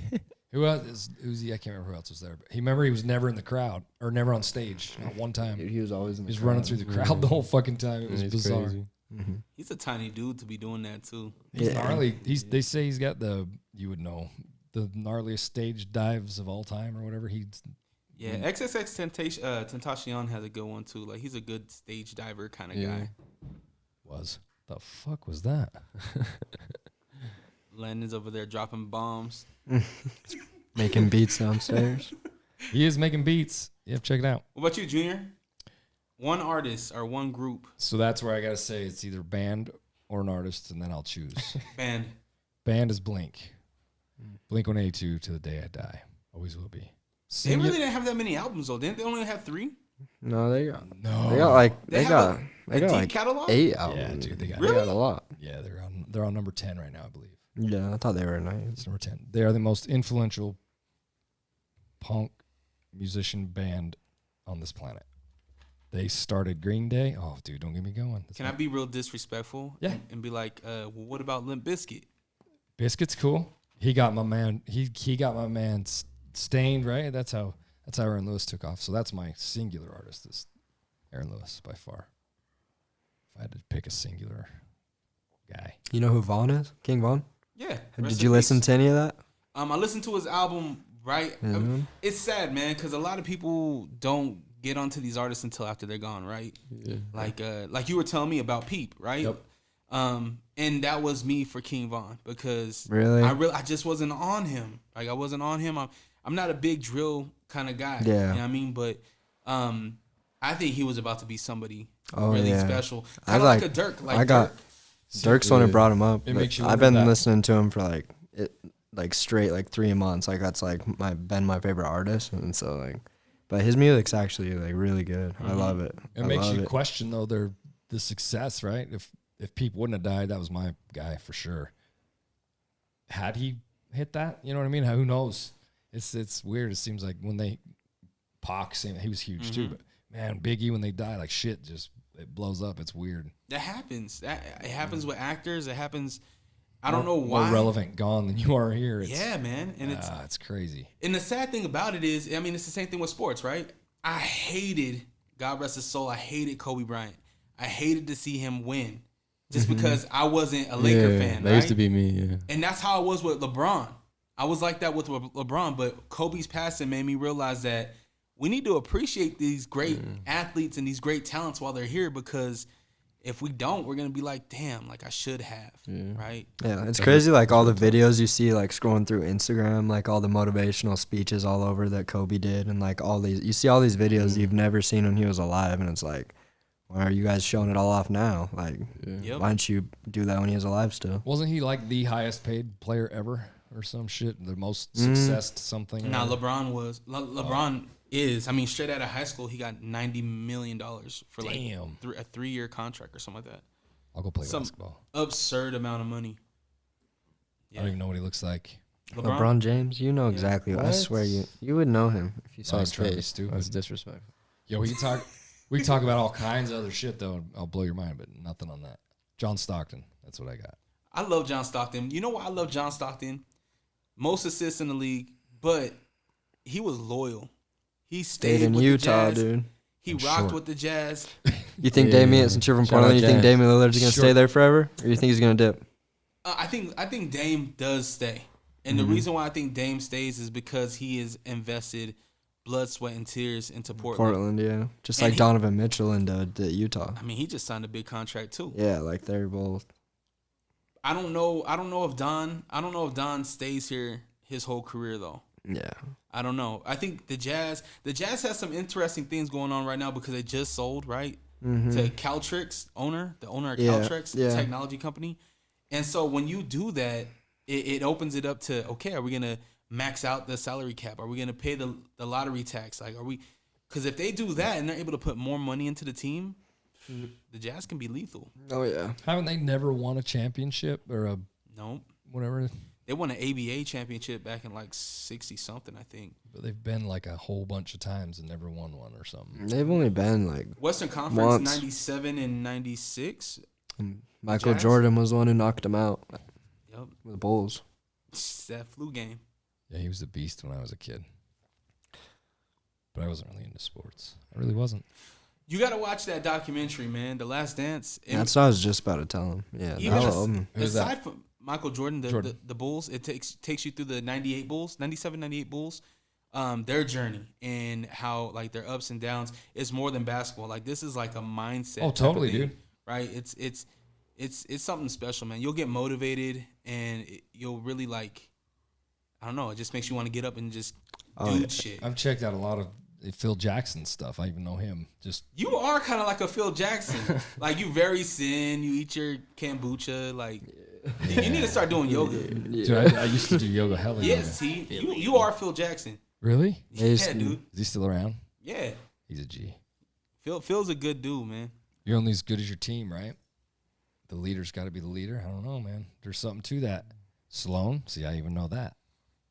Who else is Uzi? I can't remember who else was there. But he was never in the crowd or never on stage. Not one time. Dude, he was always in the He's crowd. running through the crowd the whole fucking time. It was It's bizarre. crazy. Mm-hmm. He's a tiny dude to be doing that too. He's Yeah. gnarly. They say he's got the the gnarliest stage dives of all time or whatever. Yeah, XXX Tentacion has a good one too. Like he's a good stage diver kind of guy. was. The fuck was that? Landon's over there dropping bombs. Making beats downstairs. He is making beats. You have to check it out. What about you, Junior? One artist or one group So that's where I gotta say it's either band or an artist, and then I'll choose. band. Band is Blink. Blink 182 to the day I die. Always will be. They really didn't have that many albums though. Didn't they only have 3? No, they got. No. They got like. They They have got. a They got deep like catalog? 8 albums. Yeah, dude, they got They got a lot. Yeah, they're on number 10 right now, I believe. Yeah, I thought they were nice. It's number 10. They are the most influential punk musician band on this planet. They started Green Day. Oh, dude, don't get me going. Can I be real disrespectful? Yeah. And be like, well, what about Limp Bizkit? Biscuit's cool. He got my man. He got my man Stained, right? That's how Aaron Lewis took off. So that's my singular artist is Aaron Lewis by far. If I had to pick a singular guy. You know who Vaughn is? King Vaughn? Yeah. Did you listen to any of that? I listened to his album, right? Mhm. It's sad, man, because a lot of people don't get onto these artists until after they're gone, right? Yeah. Like you were telling me about Peep, right? Yep. And that was me for King Von because Really? I just wasn't on him. Like I wasn't on him. I'm not a big drill kind of guy. Yeah. You know what I mean? But I think he was about to be somebody Oh, really yeah. special. I Kind of like like- a Dirk. Like I got Dirk. Dirk's the one who brought him up. It but makes you I've wonder been that. listening to him for like straight like 3 months. Like that's like my favorite artist, and so like, but his music's actually like really good. I love it. It I makes love you it. question though the success, right? If Pete wouldn't have died, that was my guy for sure. Had he hit that, you know what I mean? Who knows? It's weird. It seems like when Pac, he was huge too, but man, Biggie when they die, like shit, just it blows up. It's weird. That happens. It happens with actors. It happens. I don't know why. More relevant gone than you are here. It's, Yeah, man. And it's crazy. And the sad thing about it is, I mean, it's the same thing with sports, right? I hated, God rest his soul, I hated Kobe Bryant. I hated to see him win just because I wasn't a Laker fan, that right? used to be me, yeah. And that's how I was with LeBron. I was like that with LeBron, but Kobe's passing made me realize that we need to appreciate these great athletes and these great talents while they're here because if we don't, we're going to be like, damn, like I should have, right? Yeah, it's crazy. Like all the videos you see, like scrolling through Instagram, like all the motivational speeches all over that Kobe did, and like all these, you see all these videos you've never seen when he was alive, and it's like, why are you guys showing it all off now? Like, Yep. why don't you do that when he was alive still? Wasn't he like the highest paid player ever or some shit? The most success something? Now or- LeBron was LeBron is. I mean, straight out of high school, he got $90 million for like Damn. a 3-year contract or something like that. I'll go play Some basketball. absurd amount of money. I don't even know what he looks like. LeBron James, you know exactly. I What? swear you would know him if you saw I'm his trying to be face. stupid. That's disrespectful. Yo, we can talk about all kinds of other shit though. I'll blow your mind, but nothing on that. John Stockton, that's what I got. I love John Stockton. You know why I love John Stockton? Most assists in the league, but he was loyal. He Stayed in with Utah, the Jazz. dude. He And rocked short. with the Jazz. You think Yeah, Damian, yeah. since you're from Shout out Portland, you think Jazz. Damian Lillard's going to Sure. stay there forever? Or you think he's going to dip? I think Dame does stay, and the reason why I think Dame stays is because he has invested blood, sweat, and tears into Portland. Yeah. Just And like he- Donovan Mitchell and Utah. I mean, he just signed a big contract too. Yeah, like they're both. I don't know if Don stays here his whole career though. Yeah. I don't know. I think the Jazz has some interesting things going on right now because they just sold, right? To Caltrix the owner of Yeah, Caltrix, yeah. the technology company. And so when you do that, it opens it up to, okay, are we going to max out the salary cap? Are we going to pay the lottery tax? Like, are we, because if they do that and they're able to put more money into the team, the Jazz can be lethal. Oh, yeah. Haven't they never won a championship or a No, whatever? they won an ABA championship back in like 60 something, I think. But they've been like a whole bunch of times and never won one or something. They've only been like. Western Conference, Once. 97 and 96. Michael Jazz? Jordan was the one who knocked him out Yep. with the Bulls. That flu game. Yeah, he was a beast when I was a kid. But I wasn't really into sports. I really wasn't. You got to watch that documentary, man. The Last Dance. And That's what I was just about to tell him. Yeah. Even that'll- Who's that? aside from Michael Jordan, Jordan. The Bulls, it takes you through the 98 Bulls, 97, 98 Bulls, their journey and how like their ups and downs. It's more than basketball. Like this is like a mindset. Oh, type of totally, thing, dude. Right? It's something special, man. You'll get motivated and you'll really like, I don't know. It just makes you want to get up and just do shit. I've checked out a lot of Phil Jackson stuff. I even know him. Just You are kind of like a Phil Jackson. Like you very thin. You eat your kombucha. Like you need to start doing yoga. dude, I used to do yoga hella. Yes, younger. you are Phil Jackson. Really? Yeah, dude. Is he still around? Yeah, He's a G. Phil's a good dude, man. You're only as good as your team, right? The leader's got to be the leader. I don't know, man. There's something to that. Sloan, see, I even know that.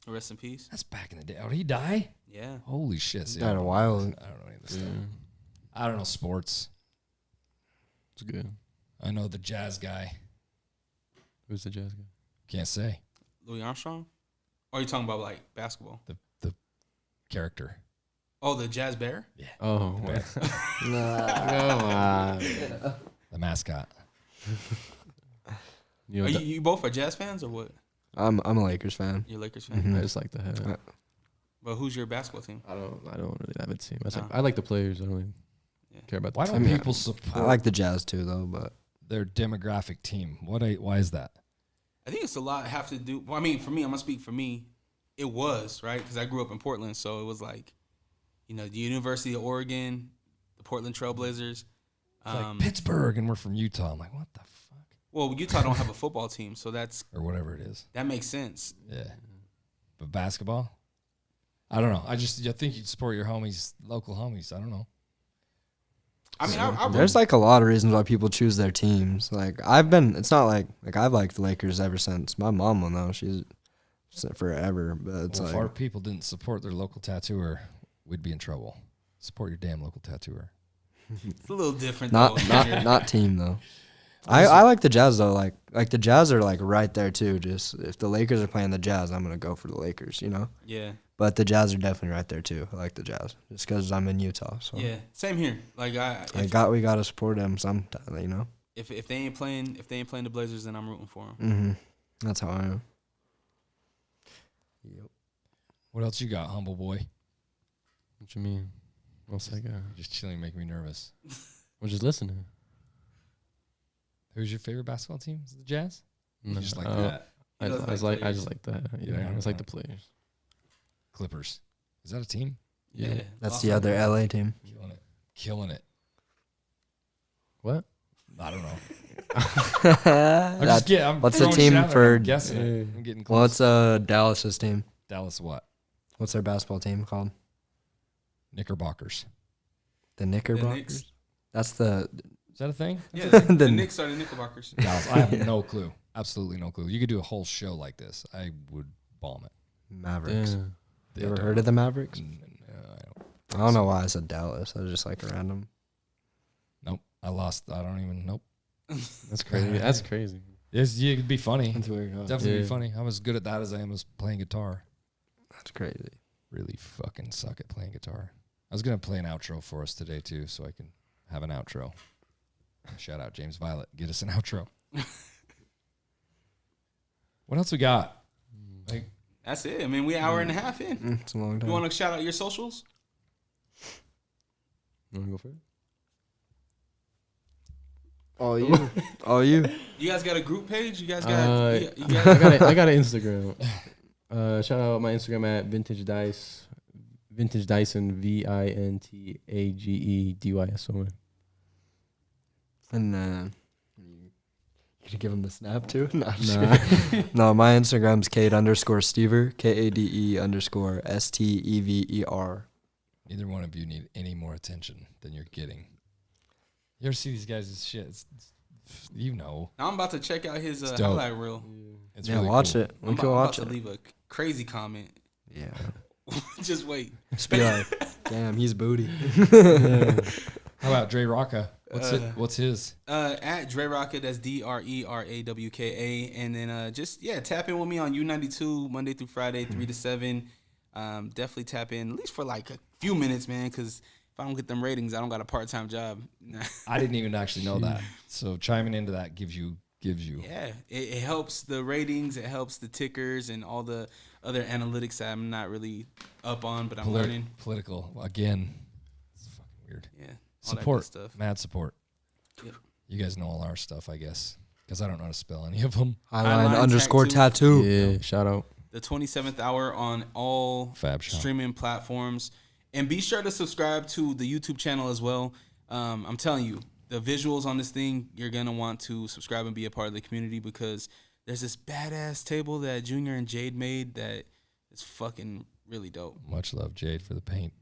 Rest in peace. That's back in the day. Oh, did he die? Yeah. Holy shit. See, Died a while. I don't know any of this stuff. I don't know sports. It's good. I know the jazz guy. Who's the Jazz guy? Can't say. Louis Armstrong? Or are you talking about like basketball? The character. Oh, the Jazz Bear? Oh, Bear. come on. The mascot. You Are know, you both are Jazz fans or what? I'm a Lakers fan. You're a Lakers fan. Mhm. I just like the head. But who's your basketball team? I don't really have a team. No. I like the players. I don't really Yeah. care about the Why team. don't people support I like the Jazz too, though. But their demographic team? Why is that? I think it's a lot have to do. Well, I mean, for me, I'm gonna speak for me. It was right because I grew up in Portland, so it was like, the University of Oregon, the Portland Trailblazers. It's like Pittsburgh, and we're from Utah. I'm like, what the fuck? Well, Utah don't have a football team, so Or whatever it is. that makes sense. Yeah. But basketball? I don't know. I think you'd support your homies, local homies. I don't know. I mean, I there's like a lot of reasons why people choose their teams. Like it's not like I've liked the Lakers ever since my mom will know. She's forever, but it's Well, if like our people didn't support their local tattooer, we'd be in trouble. Support your damn local tattooer. it's a little different. not though. not team though. I like the Jazz though. Like the Jazz are like right there too. Just if the Lakers are playing the Jazz, I'm gonna go for the Lakers. Yeah, But the Jazz are definitely right there too. I like the Jazz just because I'm in Utah. So yeah. Same here. Like we gotta support them sometime. if they ain't playing the Blazers, then I'm rooting for them. Mm-hmm. That's how I am. What else you got, humble boy? What you mean? What's that guy? Just chilling, make me nervous. I'm just listening. Who's your favorite basketball team? Is it the Jazz? You No, just like oh, that. I He just does like players. that. Yeah, Yeah, I just I like the players. Clippers. Is that a team? Yeah. That's Lost the on other them. LA team. Killing it. What? I don't know. That- what's the throwing team shit out there. for- I'm guessing it. Yeah. I'm getting close. What's Dallas's team? Dallas what? What's their basketball team called? Knickerbockers. The Knickerbockers. Knicks. That's the Is that a thing? Yeah, The- the Knicks are the Knickerbockers. Dallas. I have no clue. Absolutely no clue. You could do a whole show like this. I would bomb it. Mavericks. Yeah. You ever heard of the Mavericks? No, I don't. I don't know why I said Dallas. I was just like random. Nope. I lost. I don't even. Nope. That's crazy. That's crazy. It'd be funny. That's weird. Definitely be Yeah. funny. I'm as good at that as I am as playing guitar. That's crazy. Really fucking suck at playing guitar. I was gonna play an outro for us today too, so I can have an outro. Shout out James Violet. Get us an outro. What else we got? Like, That's it. I mean, we an hour and a half in. It's a long time. You want to shout out your socials? You want to go first? Oh, you. Oh, you. You guys got a group page? You guys got? You guys I got an Instagram. Shout out my Instagram at Vintage Dice. Vintage Dyson, VINTAGEDYSON. And you gonna give him the snap too? No, I'm just kidding. No, my Instagram's Kade_Stever, KADE_STEVER. neither one of you need any more attention than you're getting. You ever see these guys' shit? You know. I'm about to check out his It's dope. highlight reel. It's Yeah, really watch cool. it. We I'm can about watch to it. leave a crazy comment. Yeah. Just wait. Just be like, damn, he's booty. How about Dre Rocca? What's his? At Dre Rocka, that's DRERAWKA, and then just tap in with me on U92 Monday through Friday, 3 to 7. Definitely tap in at least for like a few minutes, man, because if I don't get them ratings, I don't got a part-time job. I didn't even actually know that. So chiming into that gives you. Yeah, it helps the ratings, it helps the tickers and all the other analytics that I'm not really up on, but I'm learning. Political again. It's fucking weird. Yeah, all Support, that good stuff. mad support. Yep. You guys know all our stuff, I guess, because I don't know how to spell any of them. Highline_tattoo. Yeah, shout out. The 27th hour on all Fab Shop. streaming platforms. And be sure to subscribe to the YouTube channel as well. I'm telling you, the visuals on this thing, you're going to want to subscribe and be a part of the community because there's this badass table that Junior and Jade made that is fucking really dope. Much love, Jade, for the painting.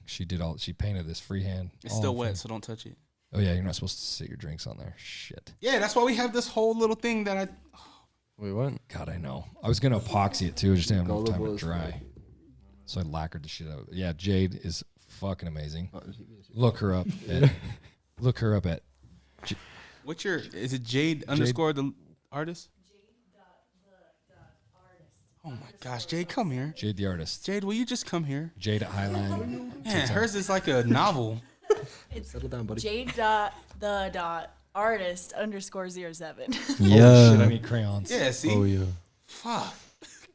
She painted this freehand. It's all still in wet, frame. so don't touch it. Oh yeah, you're not supposed to sit your drinks on there. Shit. Yeah, that's why we have this whole little thing that I... Wait, what? God, I know. I was gonna epoxy it too, just didn't have enough time to Gullible as dry. So I lacquered the shit out of it. Yeah, Jade is fucking amazing. Look her up at What's your... Is it Jade underscore the artist? Oh my gosh, Jade, come here. Jade the artist. Jade, will you just come here? Jade at Highline. Man, hers is like a novel. Settle down, buddy. Jade.the.artist_07. Yeah. Oh shit, I need crayons. Yeah, see? Oh, yeah. Fuck.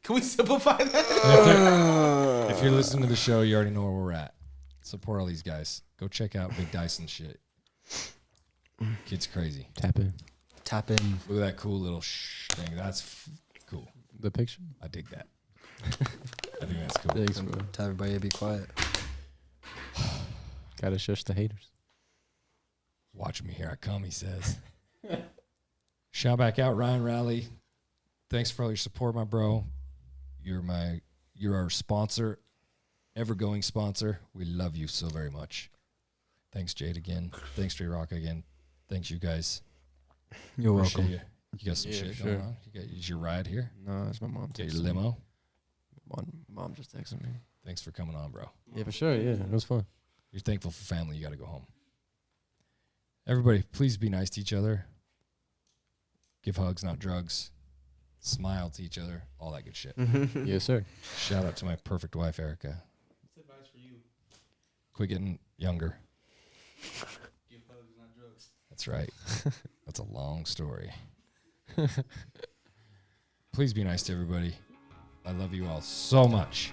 Can we simplify that? If you're listening to the show, you already know where we're at. Support all these guys. Go check out Big Dyson shit. Kid's crazy. Tap in. Tap in. Look at that cool little thing. That's cool. The picture? I dig that. I think that's cool. Thanks, bro. Tell everybody to be quiet. Gotta shush the haters. Watch me, here I come, he says. Shout back out, Ryan Raleigh. Thanks for all your support, my bro. You're our sponsor, ever-going sponsor. We love you so very much. Thanks, Jade, again. Thanks, Dre Rock, again. Thanks, you guys. You're Appreciate welcome. You. You got some Yeah, shit sure. going on? Is your ride here? No, that's my mom. Get texting your me. limo? Mom just texted me. Thanks for coming on, bro. Yeah, for sure. Yeah, it was fun. You're thankful for family. You got to go home. Everybody, please be nice to each other. Give hugs, not drugs. Smile to each other. All that good shit. Yes, sir. Shout out to my perfect wife, Erica. What's advice for you? Quit getting younger. Give hugs, not drugs. That's right. That's a long story. Please be nice to everybody. I love you all so much.